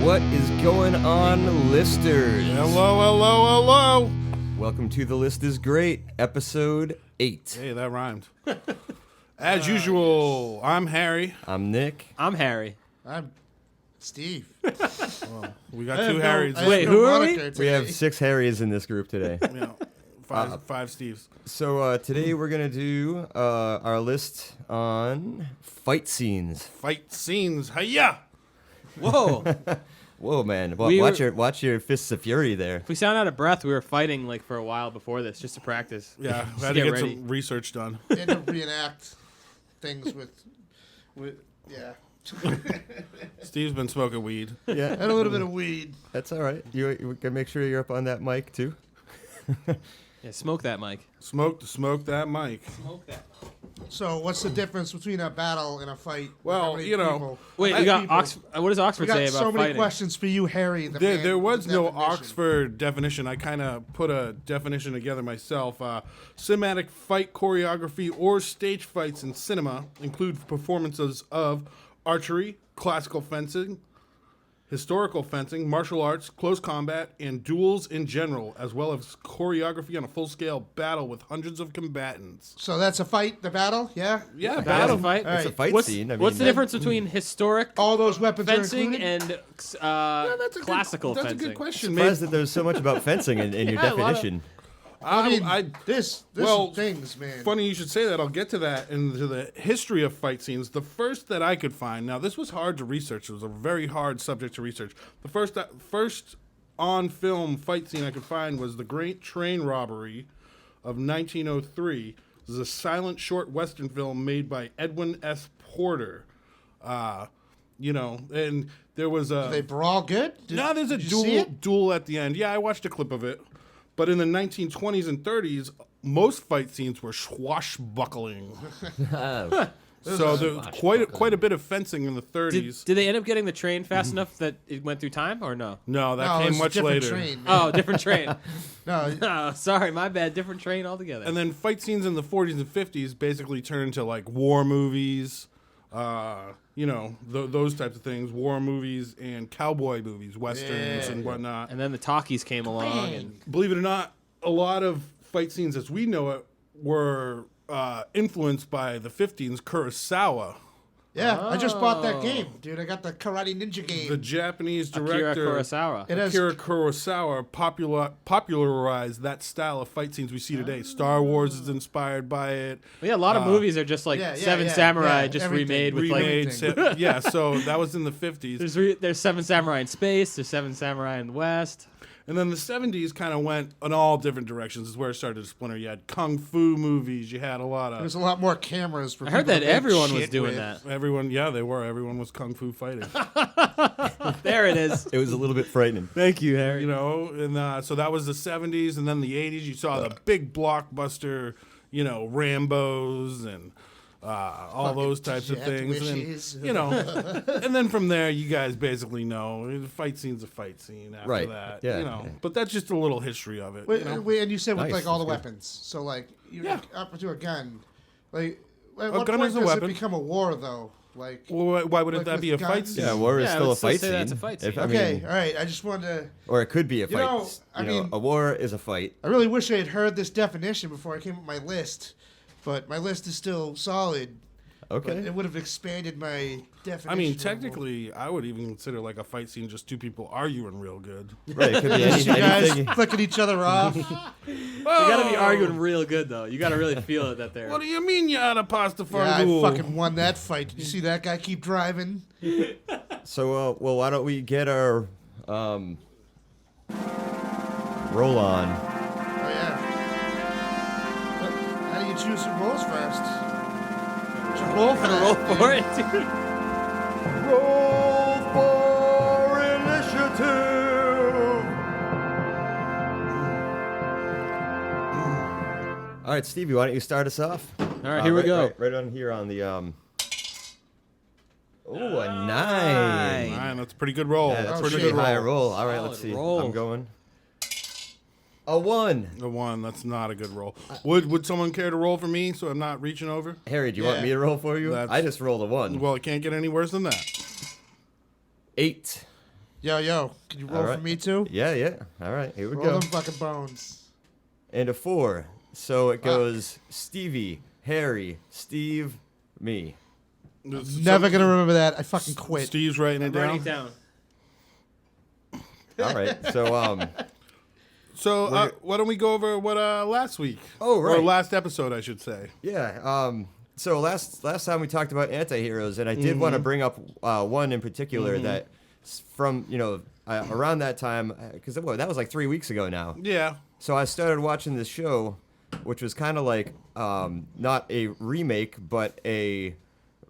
What is going on, listers? Hello. Welcome to The List is Great, episode 8. Hey, that rhymed. As usual, I'm Harry. I'm Nick. I'm Harry. I'm Steve. We got two Harrys. Wait, who are we? We have 6 Harrys in this group today. You know, five Steves. So today we're going to do our list on fight scenes. Fight scenes. Hiya! Whoa. Whoa, man. We Watch your fists of fury there. If we sound out of breath, we were fighting like for a while before this, just to practice. Yeah, Just I had to get ready. some research done. And to reenact things with yeah. Steve's been smoking weed. Yeah, And a little bit of weed. that's all right. You can make sure you're up on that mic, too. Yeah, smoke that, Mike. Smoke that mic. Smoke that. So what's the difference between a battle and a fight? Well, How many you know, people? Wait, How we many got people? what does Oxford We got say about so many fighting? questions for you, Harry. The man There with was the no definition. Oxford definition. I kind of put a definition together myself. Cinematic fight choreography or stage fights in cinema include performances of archery, classical fencing, historical fencing, martial arts, close combat, and duels in general, as well as choreography on a full-scale battle with hundreds of combatants. So that's a fight, the battle, yeah? Yeah, Battle fight. All It's a right. fight What's, scene. what's the difference between historic All those weapons fencing are included? and That's a classical good, fencing? That's a good question. Surprised that there's so much about fencing in your Yeah, a lot of- definition. I mean, I this well, things, man. Funny you should say that. I'll get to that into the history of fight scenes. The first that I could find. Now, this was hard to research. It was a very hard subject to research. The first on-film fight scene I could find was the Great Train Robbery of 1903. This is a silent short Western film made by Edwin S. Porter. And there was a... They brawl good? No, there's a did you see it? duel at the end. Yeah, I watched a clip of it. But in the 1920s and 30s, most fight scenes were swashbuckling. So there was quite a bit of fencing in the 30s. Did they end up getting the train fast enough that it went through time, or no? No, that No, came it's a much different later. train, man. Oh, different train. No, Oh, sorry, my bad. Different train altogether. And then fight scenes in the 40s and 50s basically turned into like war movies, those types of things, war movies and cowboy movies, westerns and whatnot. And then the talkies came along, and Believe it or not, a lot of fight scenes as we know it were influenced by the 50s Kurosawa. yeah, I just bought that game, dude. I got the Karate Ninja game. The Japanese Akira director Kurosawa. It has Akira Kurosawa popularized that style of fight scenes we see today. Star Wars is inspired by it. Yeah, a lot of movies are just like yeah, Seven yeah, Samurai, yeah, just everything. remade with Remade, everything. yeah. So that was in the 50s, there's Seven Samurai in space. There's Seven Samurai in the West. and then the 70s kind of went in all different directions. Is where it started to splinter. You had kung fu movies. You had a lot of There's a lot more cameras for I heard people that to make everyone was shit doing with. that. everyone. Yeah, they were. Everyone was kung fu fighting. There it is. It was a little bit frightening. Thank you, Harry. And so that was the 70s, and then the 80s. You saw the big blockbuster, Rambos and all Fucking those types of jet things. wishes. And, and then from there, you guys basically know the fight scene's a fight scene after Right. that. Yeah, yeah. But that's just a little history of it. Wait, and you said with Nice, like all the that's good. weapons. So like you Yeah. up to a gun. Like at what gun point is a does weapon. it become a war though? Like Well, why wouldn't Like that with be a fight guns? scene? Yeah, war is Yeah, still a let's still fight say scene. that's a fight scene. I okay, mean, all right. I just wanted to. or it could be a fight. know, I mean- a war is a fight. I really wish I had heard this definition before I came up with my list, but my list is still solid. But Okay. it would have expanded my definition. I mean, a little. technically, I would even consider like a fight scene just two people arguing real good. Right. It could be You guys anything. flicking each other off. You gotta be arguing real good though. You gotta really feel it that they're. What do you mean you had a pasta Yeah, I fangool? fucking won that fight. Did you see that guy keep driving? So, why don't we get our roll on? Oh yeah. How do you choose who goes first? Should you roll for that, roll dude? for it, dude. Roll for initiative. All right, Stevie, why don't you start us off? All right, here we go. Right on here on the Oh, a 9. Man, that's a pretty good roll. Yeah, that's Oh, a pretty shit. good high roll. All right, let's Solid see. roll. I'm going. A 1. The one, that's not a good roll. Would someone care to roll for me so I'm not reaching over? Harry, do you want Yeah. me to roll for you? That's- I just rolled a 1. Well, it can't get any worse than that. 8. Yo, can you roll All for right. me too? Yeah. All right, here we Roll go. them fucking bones. And a 4. So it goes Stevie, Harry, Steve, me. Never gonna remember that. I fucking quit. Steve's writing it Writing down. it down. All right. So So why don't we go over what last week? Oh, right. Or last episode, I should say. yeah. So last time we talked about anti-heroes, and I did want to bring up one in particular that from around that time, because that was like 3 weeks ago now. Yeah. So I started watching this show, which was kind of like not a remake, but a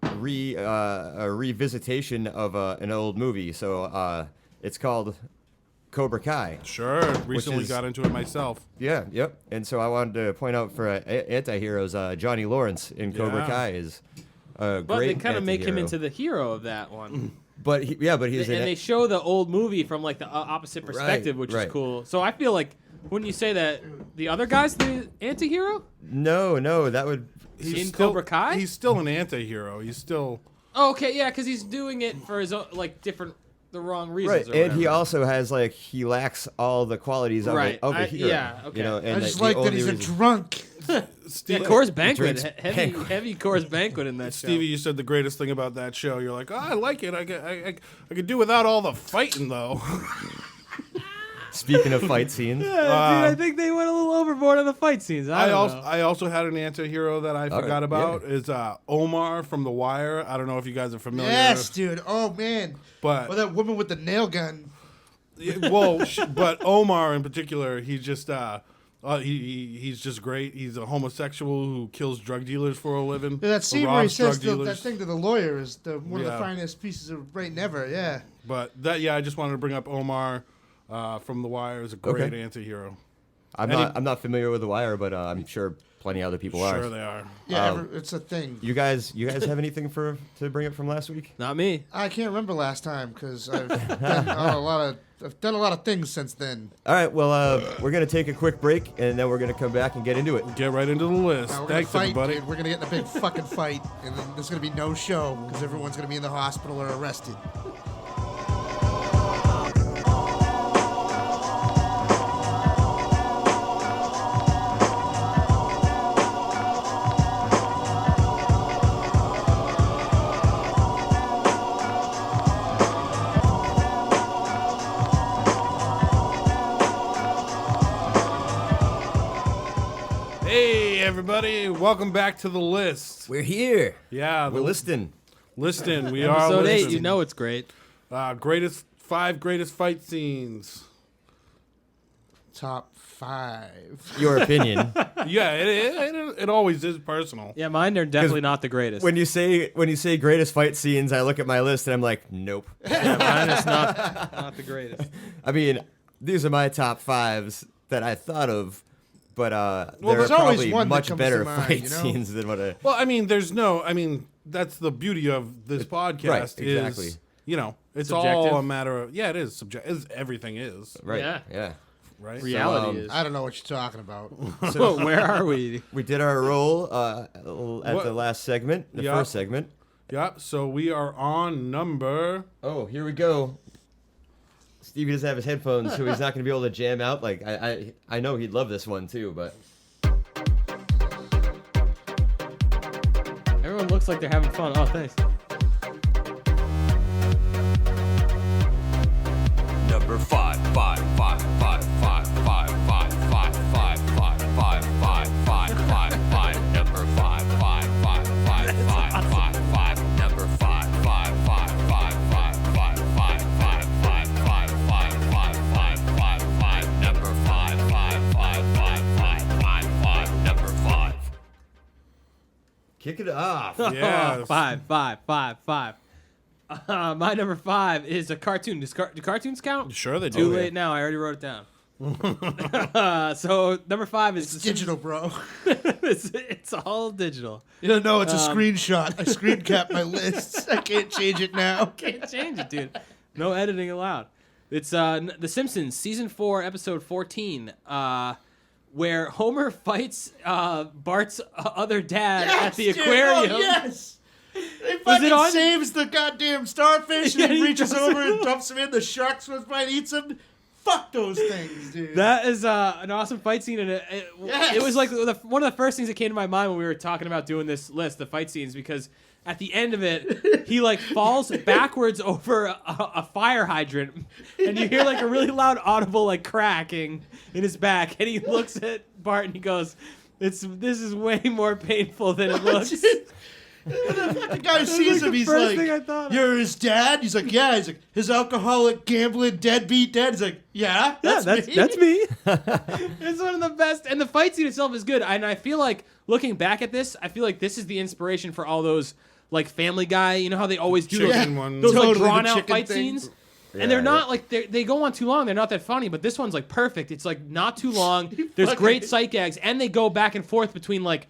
revisitation of an old movie. So it's called Cobra Kai. Sure. Recently is- got into it myself. Yeah, yep. And so I wanted to point out for anti-heroes, Johnny Lawrence in Cobra Yeah. Kai is a But great they kind of make him anti-hero. into the hero of that one. But he's and an they show the old movie from like the opposite perspective, which right. is cool. So I feel like, wouldn't you say that the other guy's the anti-hero? no, that would In still, Cobra Kai? He's still an anti-hero. He's still... Oh, okay, yeah, because he's doing it for his own, like the wrong reasons. right, or and he whatever. also has like he lacks all the qualities of Right. a hero. Yeah, okay. You know, and I just the like that only he's a reason- drunk. Steve, Yeah, Coors Banquet, drinks heavy, Banquet. heavy Coors Banquet in that Stevie, show. you said the greatest thing about that show. You're like, oh, I like it. I could do without all the fighting, though. Speaking of fight scenes, Dude, I think they went a little overboard on the fight scenes. I don't know. I also had an anti-hero that I forgot right, about. Is Omar from The Wire. I don't know if you guys are familiar. Yes, dude. Oh man. But Or that woman with the nail gun. but Omar in particular, he's just he's just great. He's a homosexual who kills drug dealers for a living. Yeah, that or scene where he robs says drug that dealers. thing to the lawyer is one of Yeah. the finest pieces of writing ever. Yeah. But I just wanted to bring up Omar from The Wire is a great Okay. anti-hero. I'm not familiar with The Wire, but I'm sure plenty of other people Sure are. they are. Yeah, it's a thing. You guys have anything to bring up from last week? Not me. I can't remember last time because I've done I've done a lot of things since then. All right, well, we're gonna take a quick break, and then we're gonna come back and get into it. Get right into the list. Now we're Thanks, gonna fight, everybody. dude. We're gonna get in a big fucking fight, and then there's gonna be no show because everyone's gonna be in the hospital or arrested. Hey, everybody. Welcome back to the list. We're here. Yeah, We're listening. Listing. We are Episode 8, listing. you know it's great. Five greatest fight scenes. Top 5. Your opinion. Yeah, it always is personal. Yeah, mine are definitely not the greatest. when you say greatest fight scenes, I look at my list and I'm like, nope. Yeah, mine is not the greatest. I mean, these are my top 5s that I thought of, but there are there's always probably one that much comes better to mind, fight you know? scenes than what I. Well, I mean, that's the beauty of this podcast. Right, exactly. Is, it's Subjective. all a matter of it's subjective. Everything is Right. Yeah. Yeah. right. Reality is. I don't know what you're talking about. Whoa, where are we? We did our roll at What? the last segment, the Yeah. first segment. Yeah. So we are on number. Oh, here we go. Stevie doesn't have his headphones, so he's not going to be able to jam out. Like I know he'd love this one too, but Everyone looks like they're having fun. Oh, thanks. Number 5, 5, 5, 5, 5, 5, 5, 5, 5, 5, 5, 5, 5, 5, 5, number 5, 5, 5, 5, 5, 5, 5, number 5, 5, 5, 5, 5, 5, 5, 5, 5, 5, 5, 5, 5, 5, number 5, 5, 5, 5, 5, 5, 5, number 5. kick it off. Yeah. 5, 5, 5, 5. My number 5 is a cartoon. Do cartoons count? Sure they do. Too late now. I already wrote it down. So number 5 is Digital, bro. it's all digital. You don't know it's a screenshot. I screen capped my lists. I can't change it now. Can't change it, dude. No editing allowed. It's The Simpsons, season 4, episode 14, where Homer fights Bart's other dad at the dude, aquarium. oh, yes. He Was fucking it on? saves the goddamn starfish and Yeah, then he reaches does. over and dumps him in. The shark swims by and eats him. Fuck those things, dude. That is an awesome fight scene, and Yes. it was like one of the first things that came to my mind when we were talking about doing this list, the fight scenes, because at the end of it, he like falls backwards over a fire hydrant, and you hear like a really loud audible like cracking in his back, and he looks at Bart and he goes, "This is way more painful than it looks." The guy sees like him, the he's first thing I like, thought of. "You're his dad?" He's like, "Yeah." He's like, "His alcoholic, gambling, deadbeat dad." He's like, "Yeah, Yeah, that's me." that's me. It's one of the best, and the fight scene itself is good. And I feel like looking back at this, I feel like this is the inspiration for all those like Family Guy. You know how they always do Chicken those, ones. those Totally, like the drawn out chicken fight thing. scenes. Yeah, And they're not yeah. like they go on too long. They're not that funny, but this one's like perfect. It's like not too long. There's fucking- great sight gags, and they go back and forth between like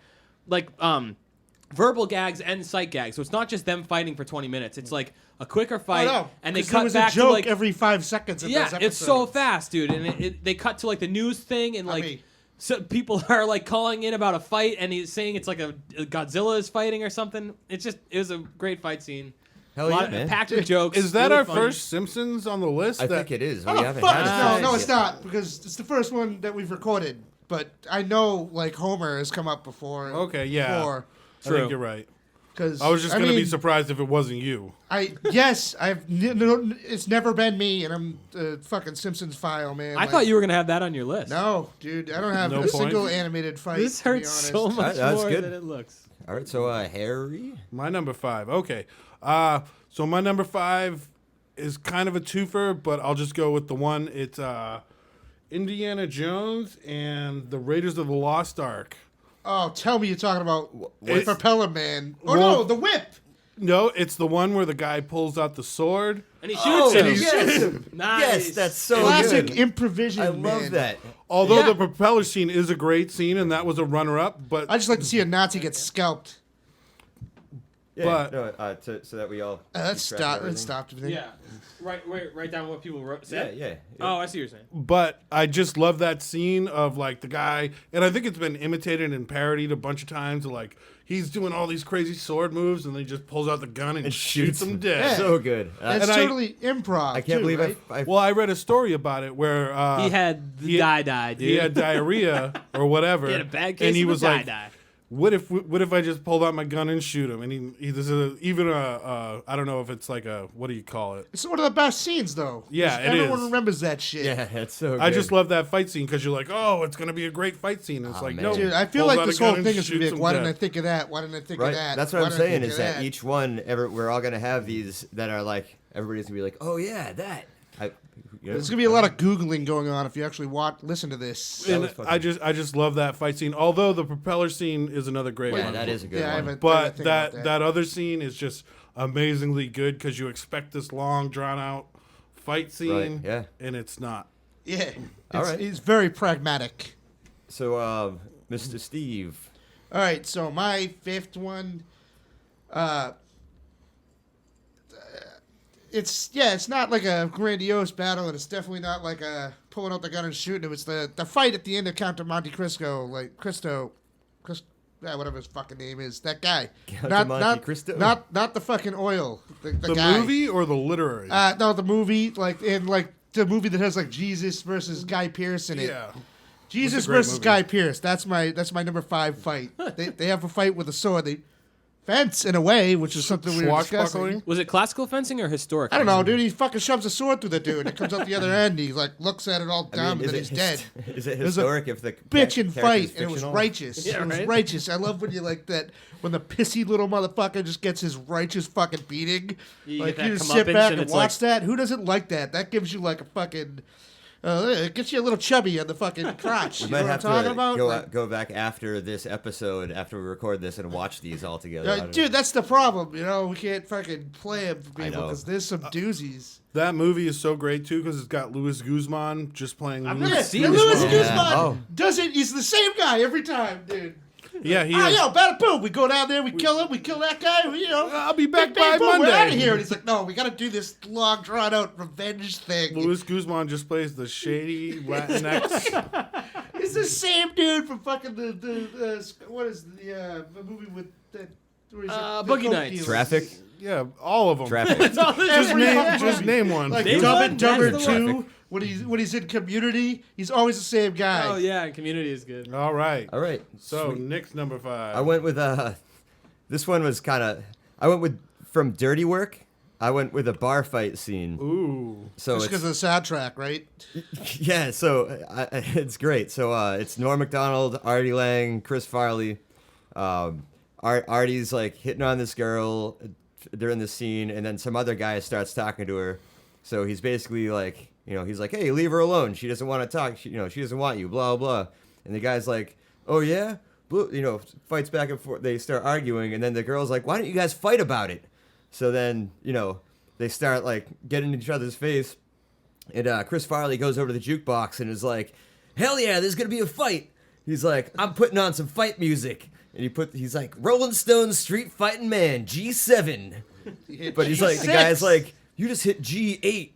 verbal gags and sight gags. So it's not just them fighting for 20 minutes. It's like a quicker I fight, know, and they 'cause there cut was back a joke to like every 5 seconds. In yeah, those it's so episodes. fast, dude. And they cut to like the news thing, and like mean- so people are like calling in about a fight, and he's saying it's like a Godzilla is fighting or something. It was a great fight scene. Hell a lot yeah, of, man. packed with jokes. Is that really our funny. first Simpsons on the list? I think it is. We Oh, haven't fuck had no, it no, yet. it's not because it's the first one that we've recorded. But I know like Homer has come up before. Okay, yeah. Before, I True. think you're right. because I was just gonna be surprised if it wasn't you. It's never been me, and I'm a fucking Simpsons file, man. I thought you were gonna have that on your list. No, dude, I don't have No a point. single animated fight. This to be hurts so honest. much That's more good. than it looks. All right, so Harry. My number 5. Okay. So my number 5 is kind of a twofer, but I'll just go with the one. It's Indiana Jones and the Raiders of the Lost Ark. Oh, tell me you're talking about It's- Propeller Man. Oh Well- no, the whip. No, it's the one where the guy pulls out the sword. And he shoots him. yes, Nice. yes, that's so Classic good. improvision. I love man. that. Although Yeah. the propeller scene is a great scene, and that was a runner-up, but I just like to see a Nazi get scalped. Yeah, But- no, so that we all. Let's keep track stop. of Let's everything. stop everything. Yeah. Write down what people wrote. Yeah, Said. yeah. Oh, I see what you're saying. but I just love that scene of like the guy, and I think it's been imitated and parodied a bunch of times. Like he's doing all these crazy sword moves, and then he just pulls out the gun and shoots him dead. Yeah. So good. That's And I- totally improv. I can't too, believe right? I Well, I read a story about it where He had the he- die, dude. he had diarrhea or whatever, He had a bad case and he of was the like, die. "What if I just pulled out my gun and shoot him?" And he this is even I don't know if it's like a, what do you call it? It's one of the best scenes, though. Yeah, 'Cause it everyone is. remembers that shit. Yeah, that's so good. I just love that fight scene because you're like, oh, it's gonna be a great fight scene. And it's Oh, like, man. no, Dude, I feel pulls like out this a gun whole and thing is gonna be shoots like, him why didn't I dead. think of that? Why didn't I think Right. of that? That's Why what I'm didn't I saying think is of that each one, we're all gonna have these that are like everybody's gonna be like, oh yeah, that. There's gonna be a lot of googling going on if you actually listen to this. That And was fucking- I just love that fight scene. Although the propeller scene is another great Yeah, one. that is a good Yeah, I one. haven't- I But didn't think about that other scene is just amazingly good because you expect this long, drawn out fight scene, yeah. and it's not. Yeah, All right. It's very pragmatic. So, Mr. Steve. All right, so my fifth one, it's not like a grandiose battle, and it's definitely not like a pulling out the gun and shooting him. It's the fight at the end of Count of Monte Cristo, like whatever his fucking name is, that guy. Count of Monte Cristo? Not the fucking oil. The The guy. movie or the literary? No, the movie, like the movie that has like Jesus versus Guy Pearce in it. yeah. Jesus It's a great versus movie. Guy Pearce. That's my number 5 fight. They have a fight with a sword. They fence in a way, which is something we were discussing. Swashbuckling? Was it classical fencing or historic? I don't know, dude. He fucking shoves a sword through the dude. It comes out the other end. He like looks at it all dumb, and then he's dead. Is it It was a historic if the Bitchin' character fight, is and it was fictional? righteous. Yeah, it was right? righteous. I love when you like that when the pissy little motherfucker just gets his righteous fucking beating. You like get that you just sit comeuppance, back and and it's watch like- that. Who doesn't like that? That gives you like a fucking. It gets you a little chubby on the fucking crotch. We You might know what I'm have talking to about? Like, go back after this episode, after we record this, and watch these all together. I don't dude, know. that's the problem. You know, we can't fucking play them for I people know. because there's some doozies. That movie is so great too because it's got Luis Guzman just playing. never seen and this Louis one. Guzman Yeah. Oh. does it. He's the same guy every time, dude. Yeah, he Ah, is. yo, bada boom. We go down there, we kill him, we kill that guy. You know, I'll be back bang, by boom, we're out of Monday. here. And he's like, no, we got to do this long, drawn out revenge thing. Luis Guzman just plays the shady Latinx. It's the same dude from fucking the what is the movie with that Where he's the Boogie coke Nights. dealer. Traffic. Yeah, all of them. Traffic. Just name one. Like Name Dumb one? and Dumber That's the 2, one. when he's in Community, he's always the same guy. Oh yeah, and Community is good. All right. All right. So Sweet. Nick's number 5. I went with this one was kind of. I went with from Dirty Work. I went with a bar fight scene. Ooh. So Just it's, because of the soundtrack, right? yeah, so it's great. So it's Norm Macdonald, Artie Lang, Chris Farley. Artie's like hitting on this girl during the scene, and then some other guy starts talking to her. So he's basically like, he's like, hey, leave her alone. She doesn't want to talk. She doesn't want you. Blah blah. And the guy's like, oh yeah, fights back and forth. They start arguing, and then the girl's like, why don't you guys fight about it? So then they start like getting in each other's face. And Chris Farley goes over to the jukebox and is like, hell yeah, there's going to be a fight. He's like, I'm putting on some fight music. And he's like, Rolling Stones Street Fighting Man, G7. But he's like, the guy's like, you just hit G8.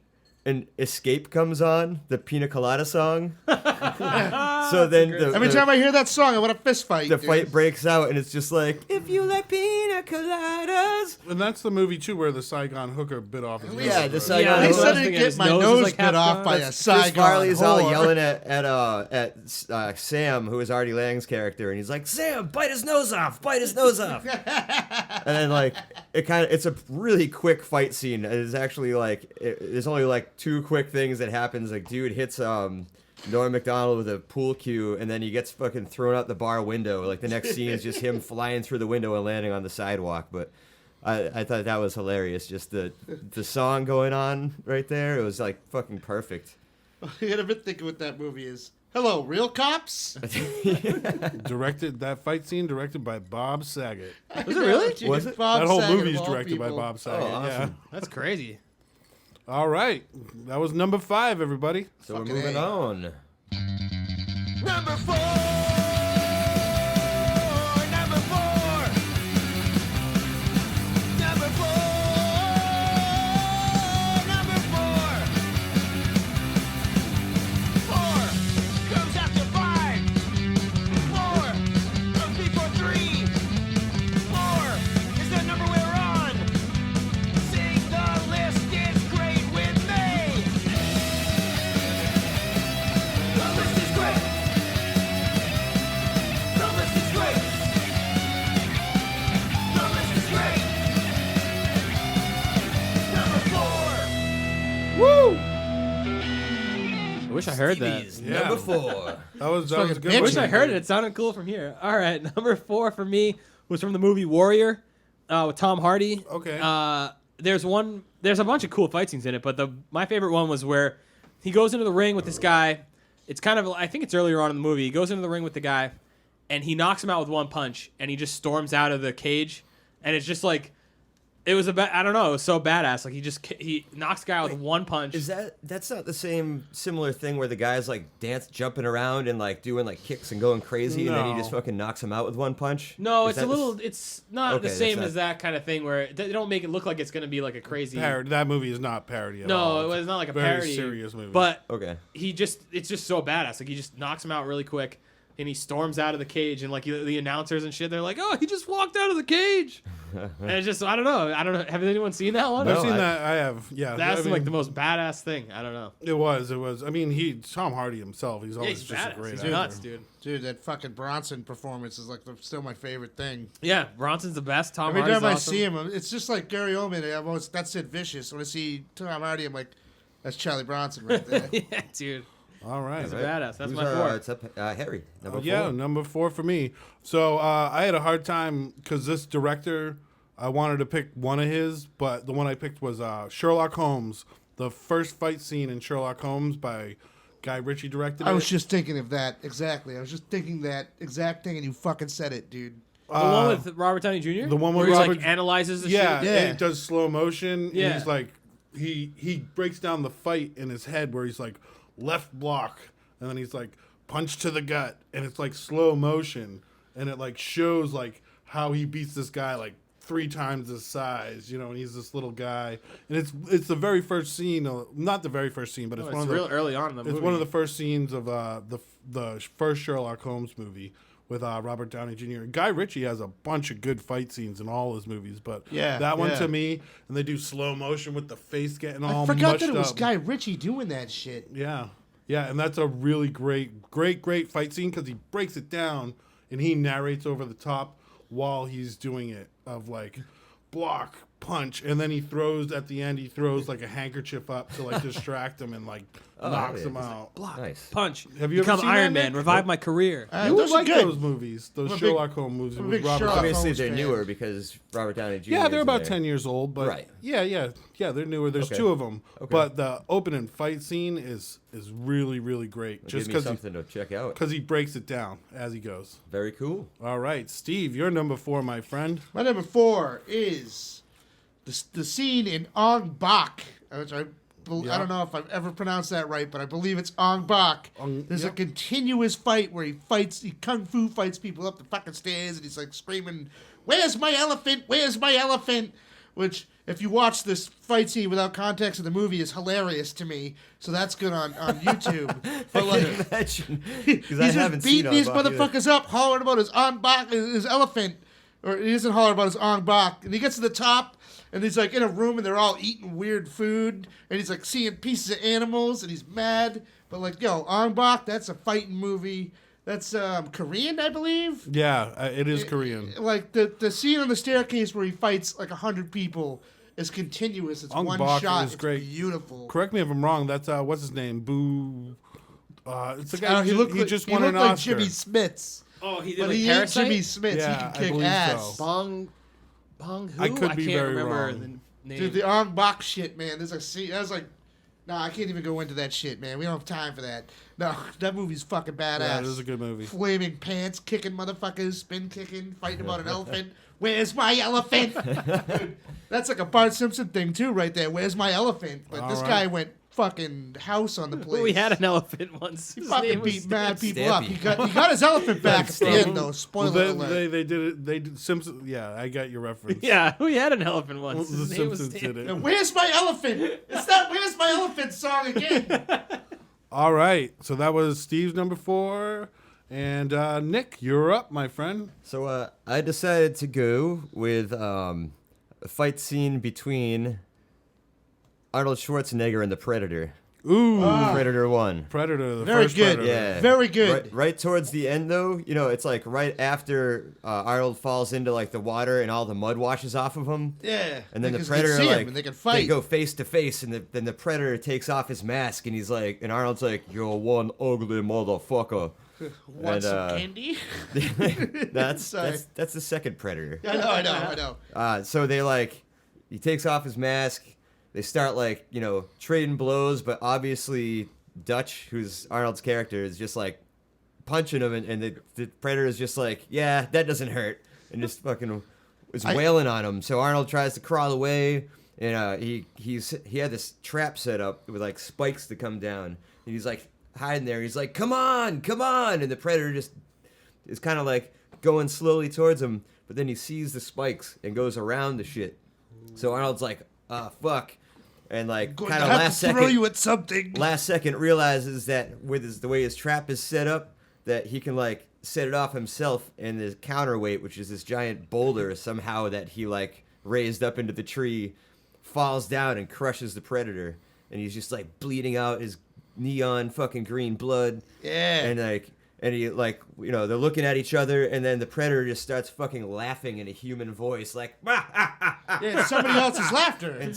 And Escape comes on, the Pina Colada song. So then Every time I hear that song, I want a fist fight. the dude. fight breaks out, and it's just like, if you like Pina Coladas. And that's the movie too where the Saigon hooker bit off his Yeah, nose, the right? Saigon Yeah, They hooker. said His to get my nose is, nose like, bit half off gone. by a Chris Saigon Farley's all whore. yelling at Sam, who is Artie Lang's character, and he's like, Sam, bite his nose off, bite his nose off. And then like it's a really quick fight scene. It is actually like there's only like 2 quick things that happens. Like dude hits Norm Macdonald with a pool cue, and then he gets fucking thrown out the bar window. Like the next scene is just him flying through the window and landing on the sidewalk. But I thought that was hilarious. Just the song going on right there. It was like fucking perfect. I had been thinking what that movie is. Hello, real cops? That fight scene directed by Bob Saget. Was it really? Dude, Was it? Bob That whole Saget, movie is of all directed by people. Bob Saget. awesome. Yeah. That's crazy. All right. That was number 5, everybody. So we're Fucking moving A. on. Number 4. Number 4. Number 4. Number 4. 4 comes after 5. 4 comes before 3. 4 is the number we're on. Sing the list, it's great with me. The list is great. The list is great. The list is great. Number 4. Woo! I wish I heard that. Yeah. Number 4. That was a fucking good bitch. I one. wish I heard it. It sounded cool from here. All right, number 4 for me was from the movie Warrior with Tom Hardy. Okay. There's a bunch of cool fight scenes in it, but my favorite one was where he goes into the ring with this guy. It's kind of, I think it's earlier on in the movie. He goes into the ring with the guy, and he knocks him out with one punch, and he just storms out of the cage, and it's just like, it was I don't know, it was so badass. Like he knocks the guy out with one punch. Is that's not the same similar thing where the guy's like jumping around and like doing like kicks and going crazy, and then he No. just fucking knocks him out with one punch? No, Is it's that a little. It's not Okay, the that's same not- as that kind of thing where they don't make it look like it's gonna be like a crazy. That movie is not parody at all. No, it was not like a very parody. serious movie. But Okay. it's just so badass. Like he just knocks him out really quick, and he storms out of the cage, and like the announcers and shit, they're like, "Oh, he just walked out of the cage," and it's just I don't know. Have anyone seen that one? I've No, seen I- that. I have. Yeah. That's I mean, like the most badass thing. I don't know. It was. I mean, Tom Hardy himself. He's Yeah, always he's just a badass. great He's actor. nuts, dude. Dude, that fucking Bronson performance is like still my favorite thing. Yeah, Bronson's the best. Tom Every Hardy's time I awesome. see him, it's just like Gary Oldman. That's Sid Vicious. When I see Tom Hardy, I'm like, that's Charlie Bronson right there. yeah, dude. All right. He's a badass. That's Who's my our- 4. It's up, Harry. Number 4. Yeah, number 4 for me. So I had a hard time because this director, I wanted to pick one of his, but the one I picked was Sherlock Holmes. The first fight scene in Sherlock Holmes by Guy Ritchie directed I it. was just thinking of that exactly. I was just thinking that exact thing, and you fucking said it, dude. The one with Robert Downey Jr. the one where with he Robert- like analyzes the yeah, shit. Yeah. and it does slow motion. Yeah. And he's like, he breaks down the fight in his head where he's like left block, and then he's like punch to the gut, and it's like slow motion, and it like shows like how he beats this guy like 3 times his size, and he's this little guy, and it's the very first scene, not the very first scene, but it's Oh, one it's of the real early on in the movie. it's one of the first scenes of the first Sherlock Holmes movie with Robert Downey Jr. Guy Ritchie has a bunch of good fight scenes in all his movies, but Yeah, that one yeah. to me, and they do slow motion with the face getting all I forgot mushed that it was up. Guy Ritchie doing that shit. Yeah, and that's a really great fight scene because he breaks it down and he narrates over the top while he's doing it of like block, punch, and then he throws at the end. He throws like a handkerchief up to like distract him and like knocks yeah. him out. Block, Nice. punch. Have you ever become seen Iron that, Man? Nick? Revive my career. You would those are like good. those movies, those I'm a big- Sherlock Holmes movies I'm a with big Robert. Sherlock Downey. Obviously, Holmes they're fan. newer because Robert Downey Jr. Yeah, they're is about there. 10 years old, but Right. yeah, they're newer. There's Okay. two of them, Okay. but the opening fight scene is really really great. Just Give me because something to check out. he breaks it down as he goes. Very cool. All right, Steve, you're number 4, my friend. My number 4 is the scene in Ong Bak, which I don't know if I've ever pronounced that right, but I believe it's Ong Bak. There's a yep. continuous fight where he kung fu fights people up the fucking stairs, and he's like screaming, "Where's my elephant? Where's my elephant?" Which, if you watch this fight scene without context of the movie, is hilarious to me. So that's good on YouTube. But I can like, imagine he's because I just haven't seen beating these Ong Bak either. motherfuckers up, hollering about his Ong Bak, his elephant. Or he doesn't holler about his Ong Bak. And he gets to the top, and he's like in a room, and they're all eating weird food. And he's like seeing pieces of animals, and he's mad. But like, yo, Ong Bak, that's a fighting movie. That's Korean, I believe. Yeah, it is Korean. Like the scene on the staircase where he fights like 100 people is continuous. It's Ong one Bak shot. is It's great. beautiful. Correct me if I'm wrong. That's what's his name? Boo. It's the I guy. don't know, He just he won looked an like Oscar. Jimmy Smits. Oh, he did But like he ain't Parasite. Jimmy Smits. Yeah, he I can kick believe ass. so. Bong who? I could be can't very remember wrong. the name. Dude, the Ong Bak shit, man. There's a scene. I was like, nah, I can't even go into that shit, man. We don't have time for that. No, that movie's fucking badass. Yeah, it is a good movie. Flaming pants, kicking motherfuckers, spin kicking, fighting about an elephant. Where's my elephant? Dude, that's like a Bart Simpson thing too, right there. Where's my elephant? But All this right. guy went fucking house on the place. We had an elephant once. He His fucking name was beat mad Stan. people up. Stampy. He got his elephant back at the Stampy. end though. Well, Spoiler alert. they did it. They did Simpsons. Yeah, I got your reference. Yeah, we had an elephant once. The His name was Simpsons Stan. did And it. where's my elephant? It's that Where's My Elephant song again. All right, so that was Steve's number 4, and Nick, you're up, my friend. So I decided to go with a fight scene between Arnold Schwarzenegger and the Predator. Ooh, Predator 1. Predator, the Very first good. Predator. Yeah. Very good. Right towards the end, though, you know, it's like right after Arnold falls into like the water and all the mud washes off of him. Yeah. And then the Because Predator, they can see him like, and they can they fight. go face to face, and then the Predator takes off his mask, and he's like, and Arnold's like, "You're one ugly motherfucker." Want and, some candy? that's Sorry. that's the second Predator. I know. So they like, he takes off his mask. They start like, you know, trading blows, but obviously Dutch, who's Arnold's character, is just like punching him, and the Predator is just like, yeah, that doesn't hurt, and just fucking is wailing on him. So Arnold tries to crawl away, and he had this trap set up with like spikes to come down, and he's like hiding there. He's like, come on, and the Predator just is kind of like going slowly towards him, but then he sees the spikes and goes around the shit. So Arnold's like, fuck. And like Going kind to of have last to throw second, you at something. realizes that with the way his trap is set up, that he can like set it off himself, and the counterweight, which is this giant boulder somehow that he like raised up into the tree, falls down and crushes the Predator, and he's just like bleeding out his neon fucking green blood. Yeah. And he like, you know, they're looking at each other, and then the Predator just starts fucking laughing in a human voice, like, Yeah, it's somebody else's laughter. and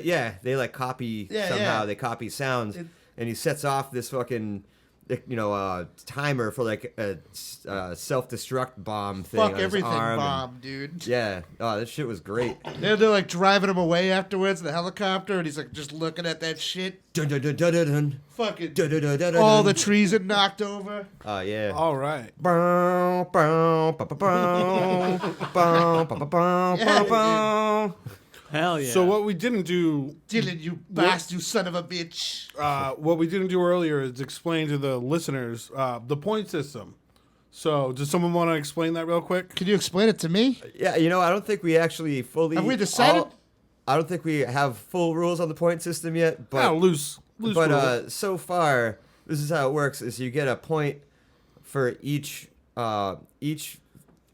yeah, they like copy somehow. yeah. They copy sounds, and he sets off this fucking, you know, timer for like a self-destruct bomb thing. Fuck on his everything arm, bomb, dude. Yeah. Oh, that shit was great. They're like driving him away afterwards in the helicopter, and he's like just looking at that shit. Dun, dun, dun, dun, dun, dun. Fucking Dun, dun, dun, dun, dun, all the dun. trees had knocked over. Oh yeah. All right. Bow, bow, ba, ba, bow. Bow, ba, ba, bow, Yeah, ba, bow. Hell yeah. So what we didn't do, Dylan, you bastard, you son of a bitch. what we didn't do earlier is explain to the listeners the point system. So does someone want to explain that real quick? Can you explain it to me? Yeah, you know, I don't think we actually fully. Have we decided? I don't think we have full rules on the point system yet, but Loose but rules. so far, this is how it works: is you get a point for each each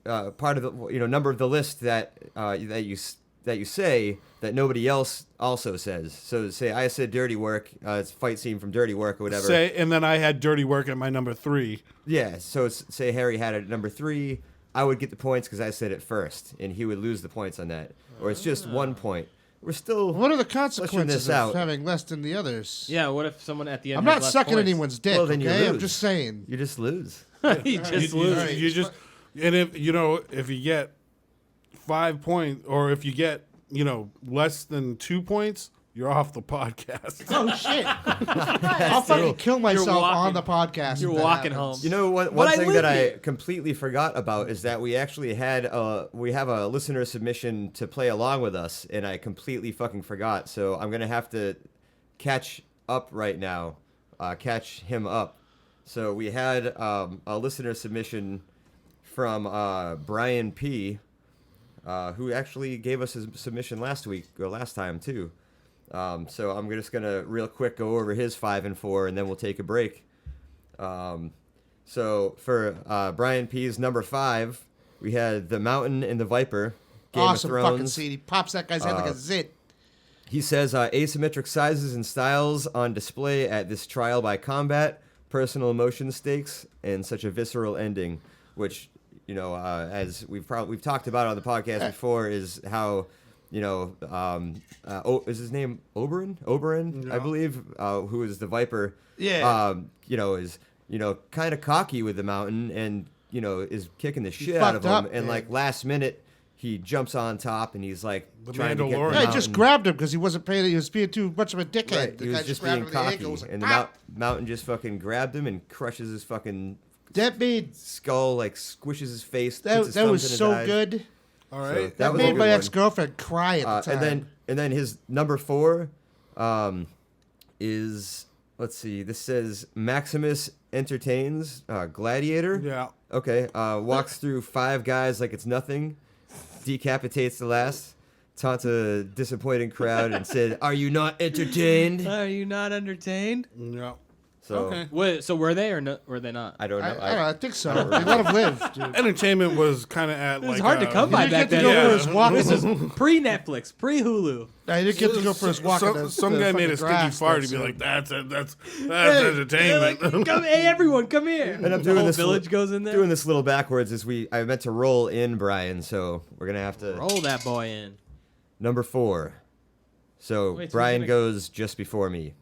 part of the number of the list that you say that nobody else also says. So say I said Dirty Work, it's a fight scene from Dirty Work or whatever. And then I had Dirty Work at my number 3. Yeah, so say Harry had it at number 3, I would get the points because I said it first, and he would lose the points on that. Or it's just 1 point. We're still. What are the fleshing consequences this out. of having less than the others? Yeah, what if someone at the end I'm has not less sucking points? anyone's dick, Well, then you okay? I'm lose. just saying. You just lose. You just lose. You just, and if you get 5 points, or if you get less than 2 points, you're off the podcast. Oh, shit. I'll fucking kill myself walking- on the podcast. You're if that walking happens. home. You know, one But I thing live that I here. completely forgot about is that we actually we have a listener submission to play along with us, and I completely fucking forgot. So I'm gonna have to catch up right now, catch him up. So we had a listener submission from Brian P, who actually gave us his submission last time too. So I'm just gonna real quick go over his 5 and 4, and then we'll take a break. So for Brian P's number 5, we had The Mountain and the Viper, Game Awesome of fucking Thrones. scene. He pops that guy's head like a zit. He says asymmetric sizes and styles on display at this trial by combat, personal emotion stakes, and such a visceral ending, which as we've talked about on the podcast before, is how is his name Oberyn, I believe, who is the Viper. Yeah. Is kind of cocky with the Mountain, and is kicking the shit out of fucked him, up, and man. like last minute he jumps on top and he's like The trying to get the Mandalorian. Yeah, he Mountain. just grabbed him because he wasn't paying. He was being too much of a dickhead. Right, The he guy was just grabbed being him in the cocky, ankle, was like, and the "Ah!" Mountain just fucking grabbed him and crushes his fucking That made skull, like squishes his face. puts his that thumbs was in his so eyes. good. All So right. That was a made good my one. ex-girlfriend cry at the time. And then his number 4 is, let's see, this says Maximus entertains Gladiator. Yeah. Okay. Walks through 5 guys like it's nothing, decapitates the last, taunts a disappointing crowd, and said, "Are you not entertained?" Are you not entertained? Yeah. So Okay. Wait, so were they or no, were they not? I don't know. I don't know. I think so. They let him live, dude. Entertainment was kind of at It was like hard to come by He back didn't get to then. go for Yeah. his walk. This is pre-Netflix, pre-Hulu. He didn't get to go for his walk. in the- Some the guy made fucking a sticky grass fart. there, He'd be so- like, "That's entertainment." Come, hey everyone, come here. And I'm the doing whole this village goes in there. Doing this little backwards as I meant to roll in Brian, so we're gonna have to Roll that boy in. number 4. So Wait, so Brian who's goes just before me.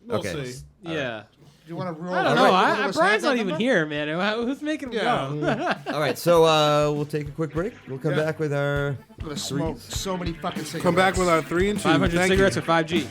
We'll Okay. see. Yeah. You want to roll? I don't All know. right. Brian's not even here, man. Who's making him Yeah. go? All right, so we'll take a quick break. We'll come Yeah. back with our I'm gonna smoke so many fucking cigarettes. Come back with our 3 and 2. 500 Thank cigarettes you. or 5G.